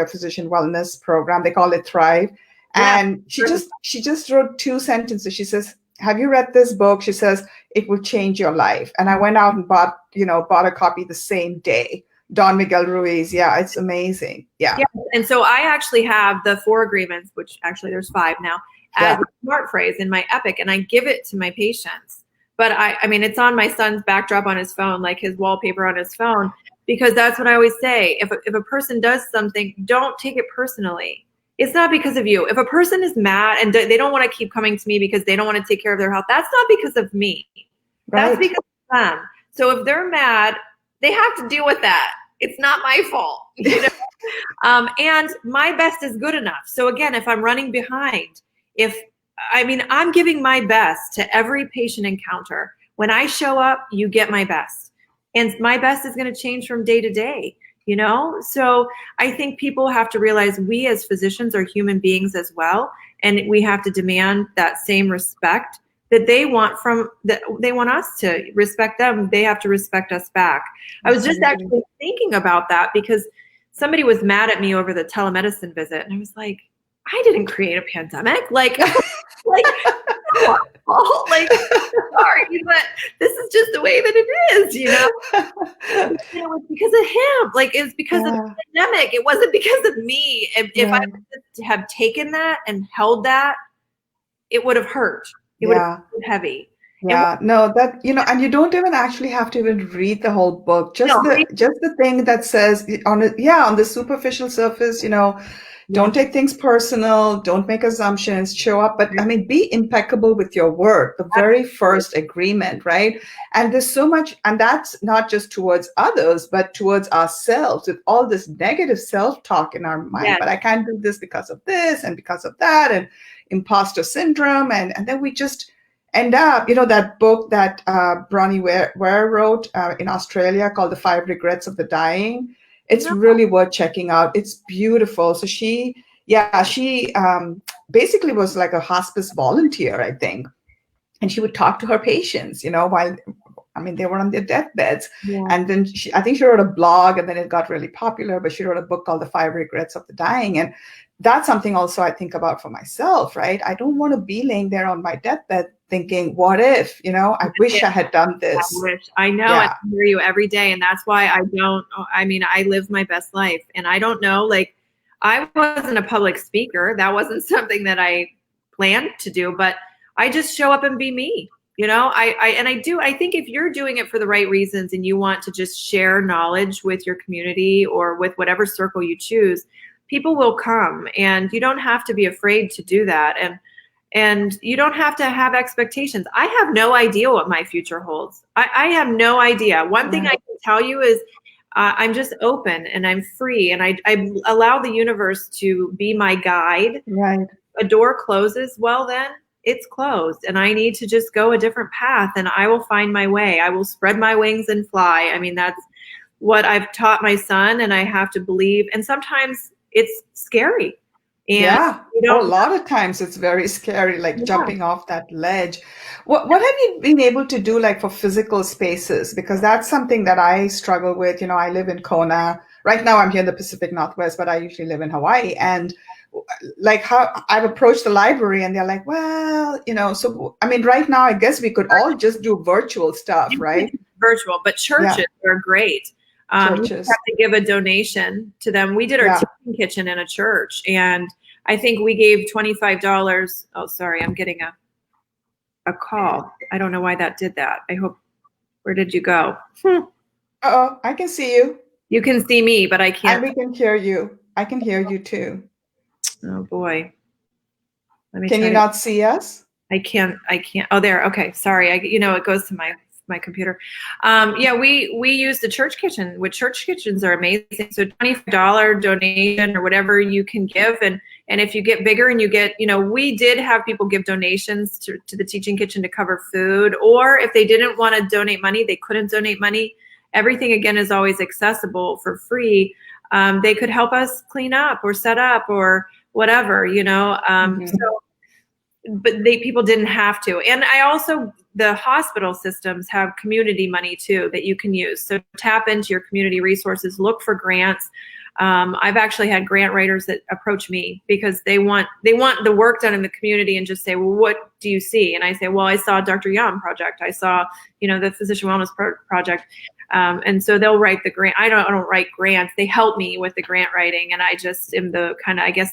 physician wellness program. They call it Thrive. Yeah. And she just wrote 2 sentences. She says, have you read this book? She says, it will change your life. And I went out and bought a copy the same day. Don Miguel Ruiz. Yeah, it's amazing. Yeah. And so I actually have the 4 Agreements, which actually there's 5 now, as a smart phrase in my Epic, and I give it to my patients. But I mean, it's on my son's backdrop on his phone, like his wallpaper on his phone, because that's what I always say. If a person does something, don't take it personally. It's not because of you. If a person is mad and they don't want to keep coming to me because they don't want to take care of their health, that's not because of me. Right. That's because of them. So if they're mad, they have to deal with that. It's not my fault. And my best is good enough. So again, if I'm running behind, I'm giving my best to every patient encounter. When I show up, you get my best. And my best is going to change from day to day. So I think people have to realize we as physicians are human beings as well. And we have to demand that same respect that they want they want us to respect them. They have to respect us back. I was just actually thinking about that because somebody was mad at me over the telemedicine visit. And I was like, I didn't create a pandemic. Like, sorry, but this is just the way that it is, It was because of him. Like, it's because of the pandemic. It wasn't because of me. If I had taken that and held that, it would have hurt. It would have been heavy. Yeah, no, that, and you don't even actually have to even read the whole book. Just the thing that says on the superficial surface, don't take things personal, don't make assumptions, show up, but be impeccable with your word, the very first agreement, right? And there's so much, and that's not just towards others, but towards ourselves, with all this negative self-talk in our mind. Yes. But I can't do this because of this and because of that, and imposter syndrome, and then we just end up, that book that Bronnie Ware wrote in Australia called The 5 Regrets of the Dying. It's really worth checking out. It's beautiful. So she basically was like a hospice volunteer, I think. And she would talk to her patients, while I mean, they were on their deathbeds. Yeah. And then I think she wrote a blog, and then it got really popular, but she wrote a book called The 5 Regrets of the Dying. And that's something also I think about for myself, right? I don't want to be laying there on my deathbed thinking, what if, I wish I had done this. I know, Yeah. and I hear you every day. And that's why I live my best life. And I don't know, like, I wasn't a public speaker. That wasn't something that I planned to do, but I just show up and be me. I think if you're doing it for the right reasons and you want to just share knowledge with your community or with whatever circle you choose, people will come, and you don't have to be afraid to do that. And you don't have to have expectations. I have no idea what my future holds. I have no idea. One thing I can tell you is I'm just open and I'm free, and I allow the universe to be my guide. Right. A door closes, well then it's closed, and I need to just go a different path, and I will find my way. I will spread my wings and fly. I mean, that's what I've taught my son, and I have to believe. And sometimes it's scary. And a lot of times it's very scary, like jumping off that ledge. What have you been able to do, like, for physical spaces? Because that's something that I struggle with. I live in Kona. Right now I'm here in the Pacific Northwest, but I usually live in Hawaii. And like, how I've approached the library, and they're like, well, so, I mean, right now, I guess we could all just do virtual stuff, right? Virtual, but churches are great. Churches. You have to give a donation to them. We did our teaching kitchen in a church, and I think we gave $25. Oh, sorry, I'm getting a call. I don't know why that did that. Where did you go? Uh-oh, I can see you. You can see me, but I can't. And we can hear you. I can hear you too. Oh boy. Can you not see us? I can't. Oh, there. Okay. Sorry. It goes to my computer. We use the church kitchen, which church kitchens are amazing. So $25 donation or whatever you can give. And if you get bigger and you get, we did have people give donations to the teaching kitchen to cover food, or if they didn't want to donate money, they couldn't donate money. Everything, again, is always accessible for free. They could help us clean up or set up or whatever, but people didn't have to. And the hospital systems have community money too that you can use. So tap into your community resources, look for grants. I've actually had grant writers that approach me because they want the work done in the community, and just say, well, what do you see? And I say, well, I saw Dr. Yum project. I saw, the Physician Wellness Project. And so they'll write the grant. I don't write grants. They help me with the grant writing. And I just am the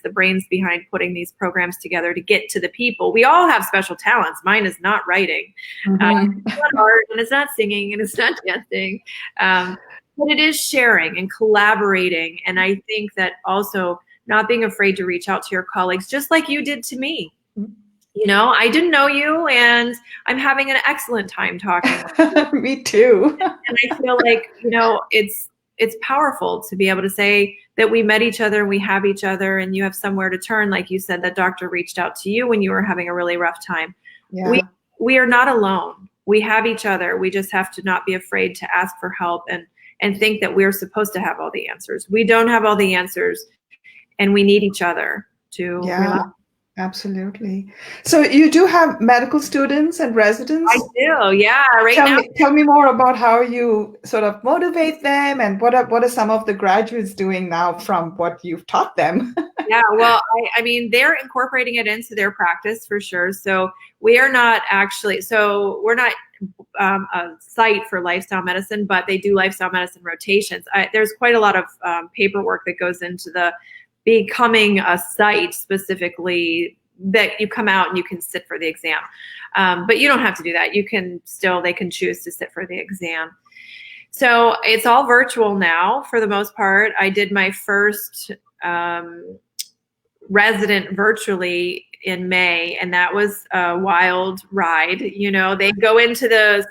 the brains behind putting these programs together to get to the people. We all have special talents. Mine is not writing. It's not art, and it's not singing, and it's not dancing. But it is sharing and collaborating. And I think that also not being afraid to reach out to your colleagues, just like you did to me. I didn't know you, and I'm having an excellent time talking. Me too. And I feel like, it's powerful to be able to say that we met each other and we have each other, and you have somewhere to turn. Like you said, that doctor reached out to you when you were having a really rough time. Yeah. We are not alone. We have each other. We just have to not be afraid to ask for help and think that we're supposed to have all the answers. We don't have all the answers, and we need each other to relax. Absolutely. So you do have medical students and residents? I do, yeah. Tell me more about how you sort of motivate them, and what are some of the graduates doing now from what you've taught them? Yeah, well, I mean, they're incorporating it into their practice for sure. So we're not a site for lifestyle medicine, but they do lifestyle medicine rotations. There's quite a lot of paperwork that goes into the becoming a site specifically, that you come out and you can sit for the exam. But you don't have to do that. They can choose to sit for the exam. So it's all virtual now for the most part. I did my first resident virtually in May, and that was a wild ride. They go into the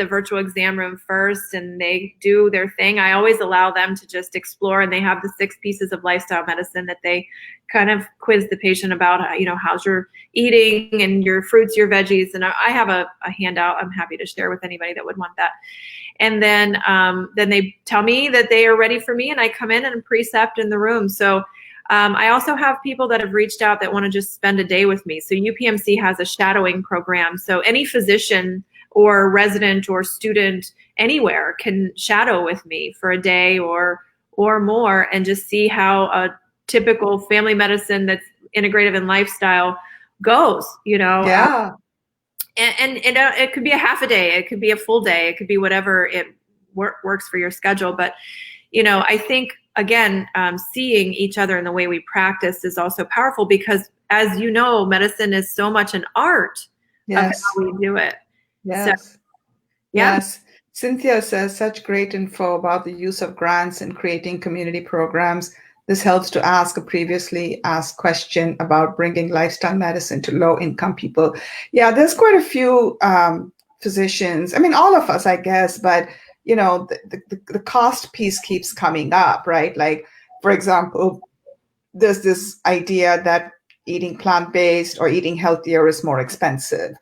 virtual exam room first, and they do their thing. I always allow them to just explore, and they have the 6 pieces of lifestyle medicine that they kind of quiz the patient about, how's your eating and your fruits, your veggies. And I have a handout I'm happy to share with anybody that would want that. And then they tell me that they are ready for me, and I come in and precept in the room. So I also have people that have reached out that want to just spend a day with me. So UPMC has a shadowing program. So any physician or resident or student anywhere can shadow with me for a day or more, and just see how a typical family medicine that's integrative in lifestyle goes, Yeah. and it could be a half a day, it could be a full day, it could be whatever it works for your schedule. But I think again, seeing each other in the way we practice is also powerful, because as you know, medicine is so much an art of Yes. how we do it. Yes. So, yeah. Yes. Cynthia says such great info about the use of grants and creating community programs. This helps to ask a previously asked question about bringing lifestyle medicine to low-income people. Yeah, there's quite a few physicians. I mean, all of us, I guess, but the cost piece keeps coming up, right? Like, for example, there's this idea that eating plant-based or eating healthier is more expensive.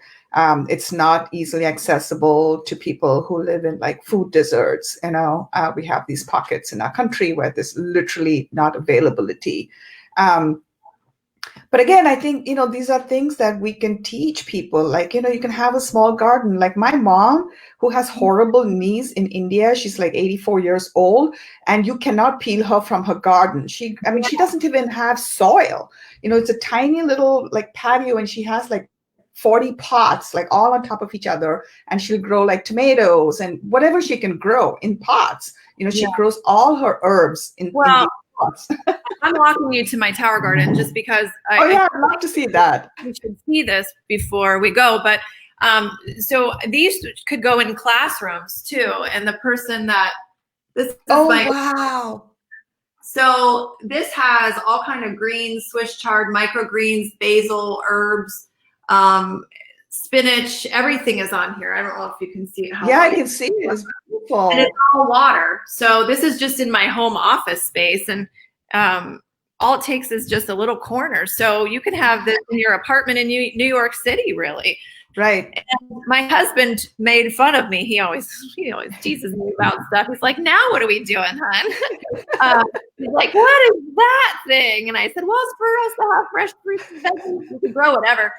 It's not easily accessible to people who live in like food deserts. We have these pockets in our country where there's literally not availability. But again, I think, these are things that we can teach people. Like, you can have a small garden. Like my mom, who has horrible knees in India, she's like 84 years old, and you cannot peel her from her garden. She doesn't even have soil. It's a tiny little like patio, and she has like 40 pots, like all on top of each other. And she'll grow like tomatoes and whatever she can grow in pots. She grows all her herbs in these pots. I'm walking you to my tower garden just because I'd love to see that. We should see this before we go. But so these could go in classrooms too. And the person that this is wow. So this has all kind of greens, Swiss chard, microgreens, basil, herbs, spinach, everything is on here. I don't know if you can see it. I can see it. It's beautiful. And it's all water. So this is just in my home office space. And all it takes is just a little corner. So you can have this in your apartment in New York City, really. Right. And my husband made fun of me. He always teases me about stuff. He's like, now what are we doing, hon? He's like, what is that thing? And I said, well, it's for us to have fresh fruits and vegetables to grow, whatever.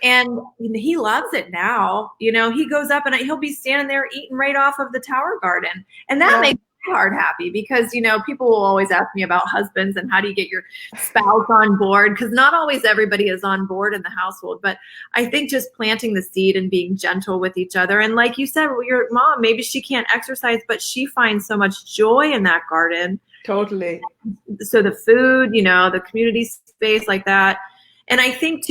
And he loves it now. He goes up and he'll be standing there eating right off of the tower garden. And that makes my heart happy, because, people will always ask me about husbands and how do you get your spouse on board? Because not always everybody is on board in the household. But I think just planting the seed and being gentle with each other. And like you said, your mom, maybe she can't exercise, but she finds so much joy in that garden. Totally. So the food, the community space like that. And I think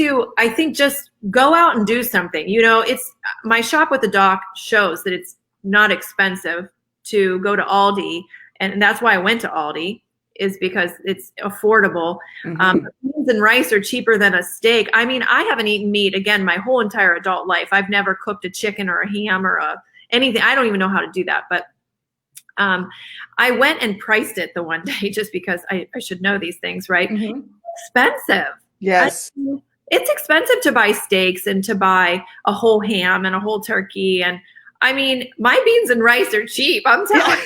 just go out and do something. It's my shop with the doc shows that it's not expensive to go to Aldi. And that's why I went to Aldi, is because it's affordable. Mm-hmm. Beans and rice are cheaper than a steak. I mean, I haven't eaten meat, again, my whole entire adult life. I've never cooked a chicken or a ham or anything. I don't even know how to do that. But I went and priced it the one day just because I should know these things, right? Mm-hmm. Expensive. Yes. It's expensive to buy steaks and to buy a whole ham and a whole turkey. And I mean, my beans and rice are cheap. I'm telling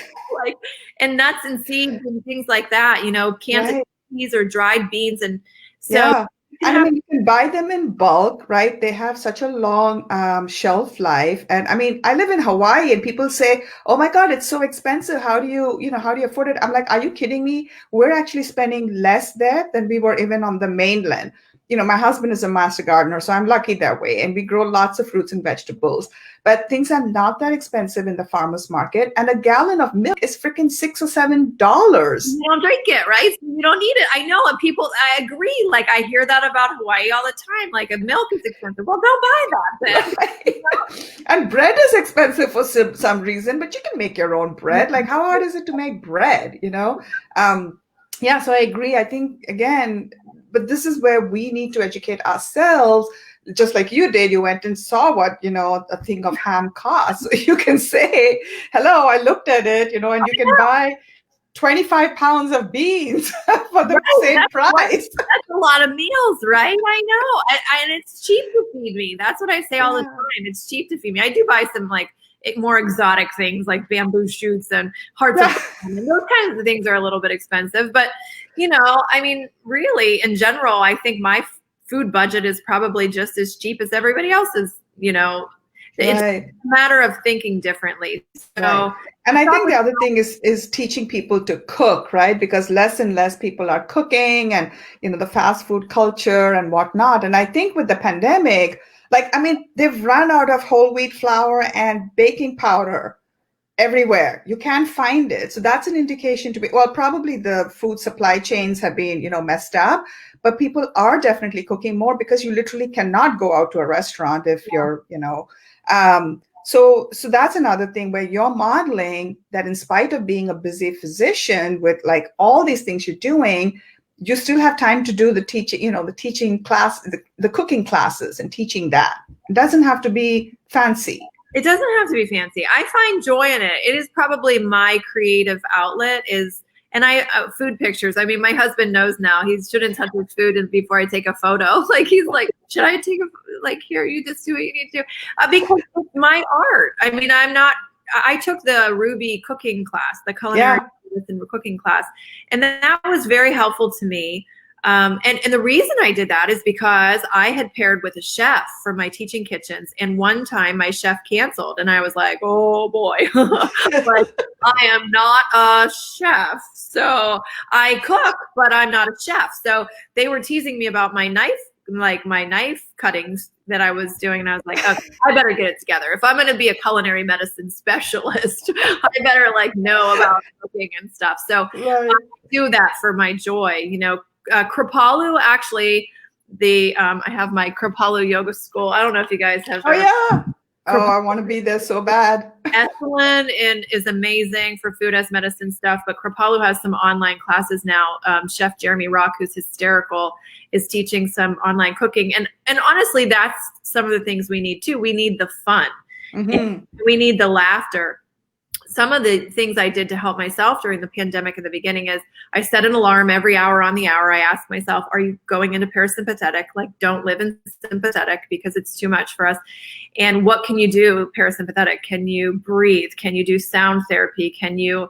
you, and nuts and seeds and things like that, cans of peas or dried beans. And so, and you can buy them in bulk, right? They have such a long shelf life. And I mean, I live in Hawaii and people say, oh my God, it's so expensive. How do you afford it? I'm like, are you kidding me? We're actually spending less there than we were even on the mainland. My husband is a master gardener, so I'm lucky that way. And we grow lots of fruits and vegetables. But things are not that expensive in the farmer's market. And a gallon of milk is freaking $6 or $7. You don't drink it, right? You don't need it. I know. And I agree. Like, I hear that about Hawaii all the time. Like, milk is expensive. Well, don't buy that then. Right. And bread is expensive for some reason, but you can make your own bread. Like, how hard is it to make bread, So I agree. I think, again, but this is where we need to educate ourselves, just like you did. You went and saw what, a thing of ham costs. So you can say, hello, I looked at it, and you can buy 25 pounds of beans for the same price. That's a lot of meals, right? I know. And it's cheap to feed me. That's what I say all the time. It's cheap to feed me. I do buy some more exotic things like bamboo shoots and hearts of and those kinds of things are a little bit expensive. But, I mean, really, in general, I think my food budget is probably just as cheap as everybody else's, It's Right. a matter of thinking differently. So Right. And I think the other thing is teaching people to cook, right? Because less and less people are cooking, and the fast food culture and whatnot. And I think with the pandemic, like, I mean, they've run out of whole wheat flour and baking powder everywhere. You can't find it. So that's an indication to be, well, probably the food supply chains have been, messed up, but people are definitely cooking more because you literally cannot go out to a restaurant if you're, so that's another thing where you're modeling that in spite of being a busy physician with like all these things you're doing, you still have time to do the teaching, the teaching class, the cooking classes and teaching that. It doesn't have to be fancy. It doesn't have to be fancy. I find joy in it. It is probably my creative outlet and food pictures. I mean, my husband knows now he shouldn't touch his food before I take a photo. Like, he's like, should I take here, you just do what you need to do. Because it's my art. I mean, I took the Ruby cooking class, the culinary cooking class, and that was very helpful to me. And the reason I did that is because I had paired with a chef for my teaching kitchens. And one time my chef canceled and I was like, oh boy, like, I am not a chef. So I cook, but I'm not a chef. So they were teasing me about my knife cuttings that I was doing. And I was like, okay, I better get it together. If I'm going to be a culinary medicine specialist, I better know about cooking and stuff. So I do that for my joy, Kripalu, actually, I have my Kripalu yoga school. I don't know if you guys have. Oh yeah. Oh, I want to be there so bad. Esalen is amazing for food as medicine stuff, but Kripalu has some online classes now. Chef Jeremy Rock, who's hysterical, is teaching some online cooking, and honestly, that's some of the things we need too. We need the fun. Mm-hmm. We need the laughter. Some of the things I did to help myself during the pandemic in the beginning is I set an alarm every hour on the hour. I asked myself, are you going into parasympathetic? Like, don't live in sympathetic because it's too much for us. And what can you do parasympathetic? Can you breathe? Can you do sound therapy? Can you,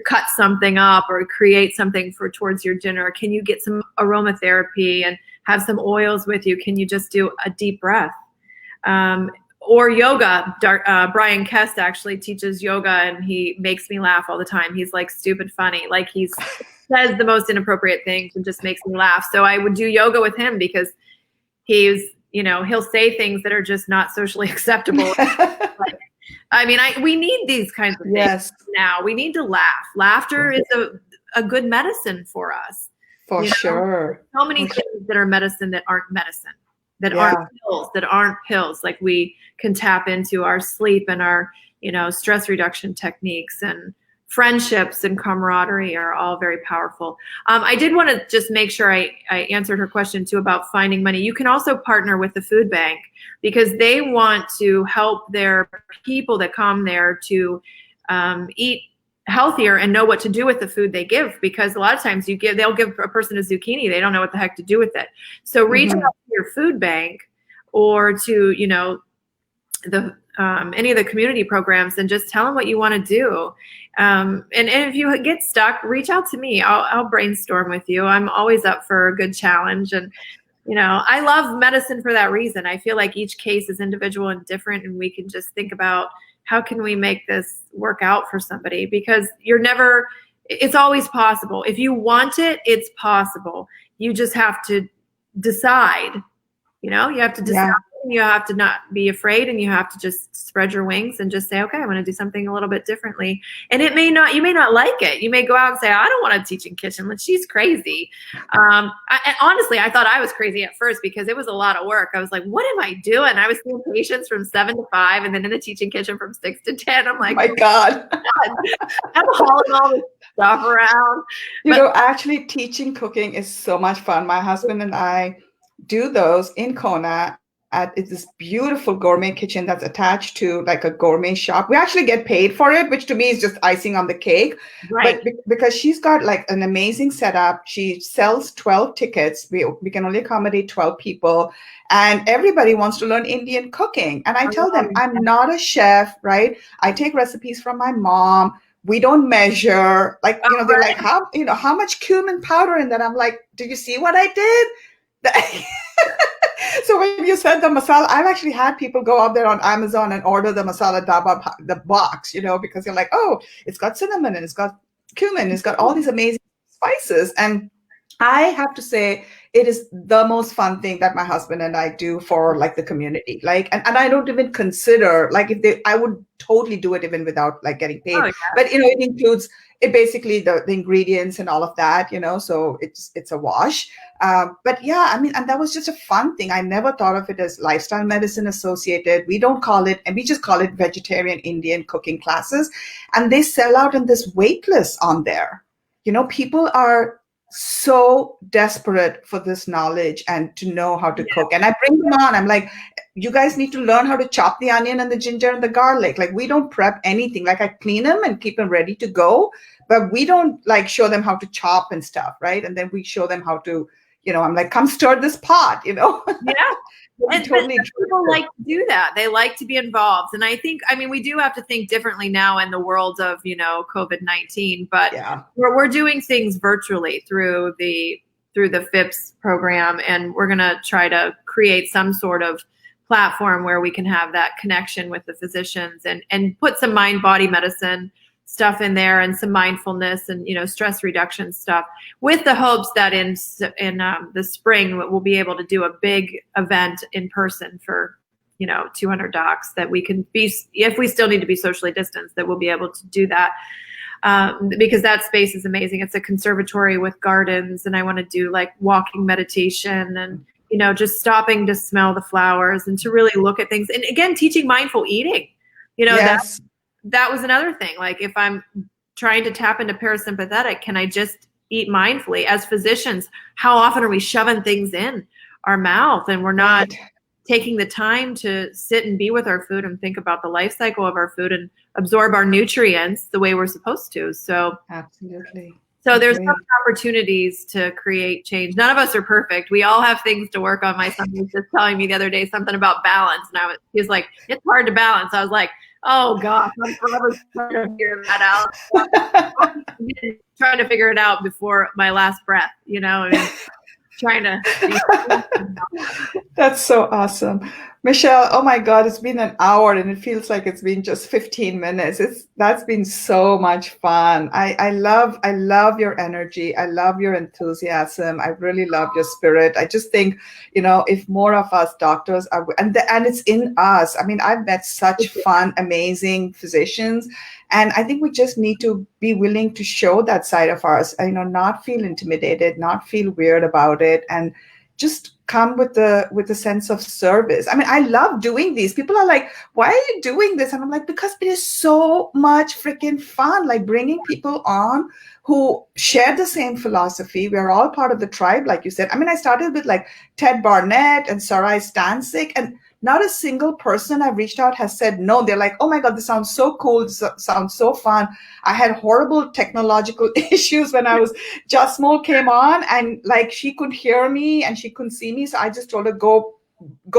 cut something up or create something towards your dinner? Can you get some aromatherapy and have some oils with you? Can you just do a deep breath? Or yoga. Brian Kest actually teaches yoga, and he makes me laugh all the time. He's like stupid funny. Like, he says the most inappropriate things and just makes me laugh. So I would do yoga with him because he's, he'll say things that are just not socially acceptable. We need these kinds of things now. We need to laugh. Laughter is a good medicine for us. For sure. So many things that are medicine that aren't medicine. That aren't pills. Like, we can tap into our sleep and our, stress reduction techniques, and friendships and camaraderie are all very powerful. I did want to just make sure I answered her question too about finding money. You can also partner with the food bank because they want to help their people that come there to eat healthier and know what to do with the food they give, because a lot of times they'll give a person a zucchini, they don't know what the heck to do with it. So reach out to your food bank or to the any of the community programs and just tell them what you want to do. And if you get stuck, reach out to me. I'll brainstorm with you. I'm always up for a good challenge. And I love medicine for that reason. I feel like each case is individual and different, and we can just think about how can we make this work out for somebody, because it's always possible. If you want it, it's possible. You just have to decide, you have to decide. You have to not be afraid, and you have to just spread your wings and just say, okay, I'm going to do something a little bit differently. And you may not like it. You may go out and say, I don't want to teach in kitchen. She's crazy. Honestly, I thought I was crazy at first because it was a lot of work. I was like, what am I doing? I was seeing patients from 7 to 5 and then in the teaching kitchen from 6 to 10. I'm like, oh my God. I'm hauling all this stuff around. Actually teaching cooking is so much fun. My husband and I do those in Kona. It's this beautiful gourmet kitchen that's attached to like a gourmet shop. We actually get paid for it, which to me is just icing on the cake. Right. But because she's got like an amazing setup, she sells 12 tickets. We can only accommodate 12 people, and everybody wants to learn Indian cooking. And I tell them, I'm not a chef, right? I take recipes from my mom. We don't measure, they're like, how much cumin powder in that? I'm like, do you see what I did? So when you said the masala, I've actually had people go out there on Amazon and order the masala daba, the box, because you're like, oh, it's got cinnamon and it's got cumin, it's got all these amazing spices. And I have to say, it is the most fun thing that my husband and I do for like the community. Like, and I don't even consider like I would totally do it even without like getting paid. Oh, yeah. But it includes it basically the ingredients and all of that, so it's a wash. But yeah, I mean, and that was just a fun thing. I never thought of it as lifestyle medicine associated. We don't call it, and we just call it vegetarian Indian cooking classes. And they sell out in this wait list on there. People are so desperate for this knowledge and to know how to cook. And I bring them on. I'm like, you guys need to learn how to chop the onion and the ginger and the garlic. Like, we don't prep anything. Like, I clean them and keep them ready to go, but we don't like show them how to chop and stuff, right? And then we show them how to, I'm like, come stir this pot, Yeah. And totally people like to do that. They like to be involved. And I think, we do have to think differently now in the world of, COVID-19, but we're doing things virtually through the FIPS program. And we're going to try to create some sort of platform where we can have that connection with the physicians and put some mind-body medicine stuff in there and some mindfulness and, stress reduction stuff, with the hopes that in the spring we'll be able to do a big event in person for, 200 docs, that we can be, if we still need to be socially distanced, that we'll be able to do that. Because that space is amazing. It's a conservatory with gardens, and I want to do like walking meditation and, just stopping to smell the flowers and to really look at things. And again, teaching mindful eating, that was another thing. Like, if I'm trying to tap into parasympathetic, can I just eat mindfully? As physicians, how often are we shoving things in our mouth and we're not taking the time to sit and be with our food and think about the life cycle of our food and absorb our nutrients the way we're supposed to? So absolutely. So there's some opportunities to create change. None of us are perfect. We all have things to work on. My son was just telling me the other day something about balance, and he was like, it's hard to balance. I was like, oh gosh, I'm forever trying to figure that out. Trying to figure it out before my last breath, trying to. That's so awesome. Michelle, oh my God, it's been an hour and it feels like it's been just 15 minutes. That's been so much fun. I love your energy. I love your enthusiasm. I really love your spirit. I just think, if more of us doctors are, and it's in us. I mean, I've met such fun, amazing physicians, and I think we just need to be willing to show that side of ours, not feel intimidated, not feel weird about it, and just come with a sense of service. I mean, I love doing these. People are like, why are you doing this? And I'm like, because it is so much freaking fun, like bringing people on who share the same philosophy. We're all part of the tribe, like you said. I mean, I started with like Ted Barnett and Sarai Stancic, and not a single person I've reached out has said no. They're like, oh my God, this sounds so cool. This sounds so fun. I had horrible technological issues when Jasmine came on, and like she could hear me and she couldn't see me. So I just told her, go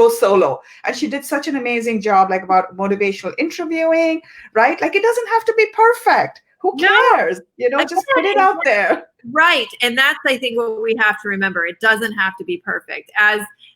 solo. And she did such an amazing job, like about motivational interviewing, right? Like, it doesn't have to be perfect. Who cares? Just put it out there. Right. And that's, I think, what we have to remember. It doesn't have to be perfect.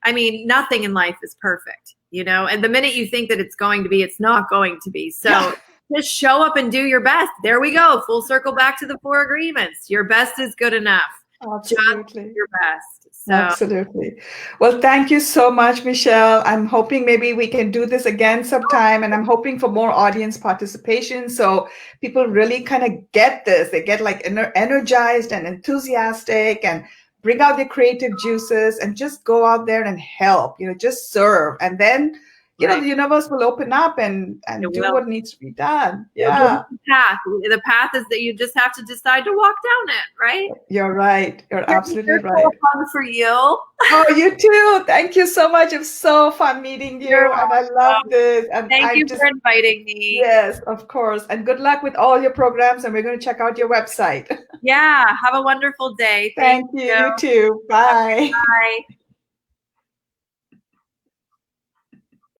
Nothing in life is perfect, and the minute you think that it's going to be, it's not going to be. So just show up and do your best. There we go. Full circle back to the 4 agreements. Your best is good enough. Absolutely. Just your best. So. Absolutely. Well, thank you so much, Michelle. I'm hoping maybe we can do this again sometime, and I'm hoping for more audience participation so people really kind of get this. They get like energized and enthusiastic and bring out their creative juices and just go out there and help, just serve. And then, the universe will open up and do what needs to be done. Yeah. The path is that you just have to decide to walk down it, right? You're right. You're absolutely right. So fun for you. Oh, you too. Thank you so much. It was so fun meeting you. And I love this. And Thank you for inviting me. Yes, of course. And good luck with all your programs. And we're going to check out your website. Yeah. Have a wonderful day. Thank you. You too. Bye. Bye.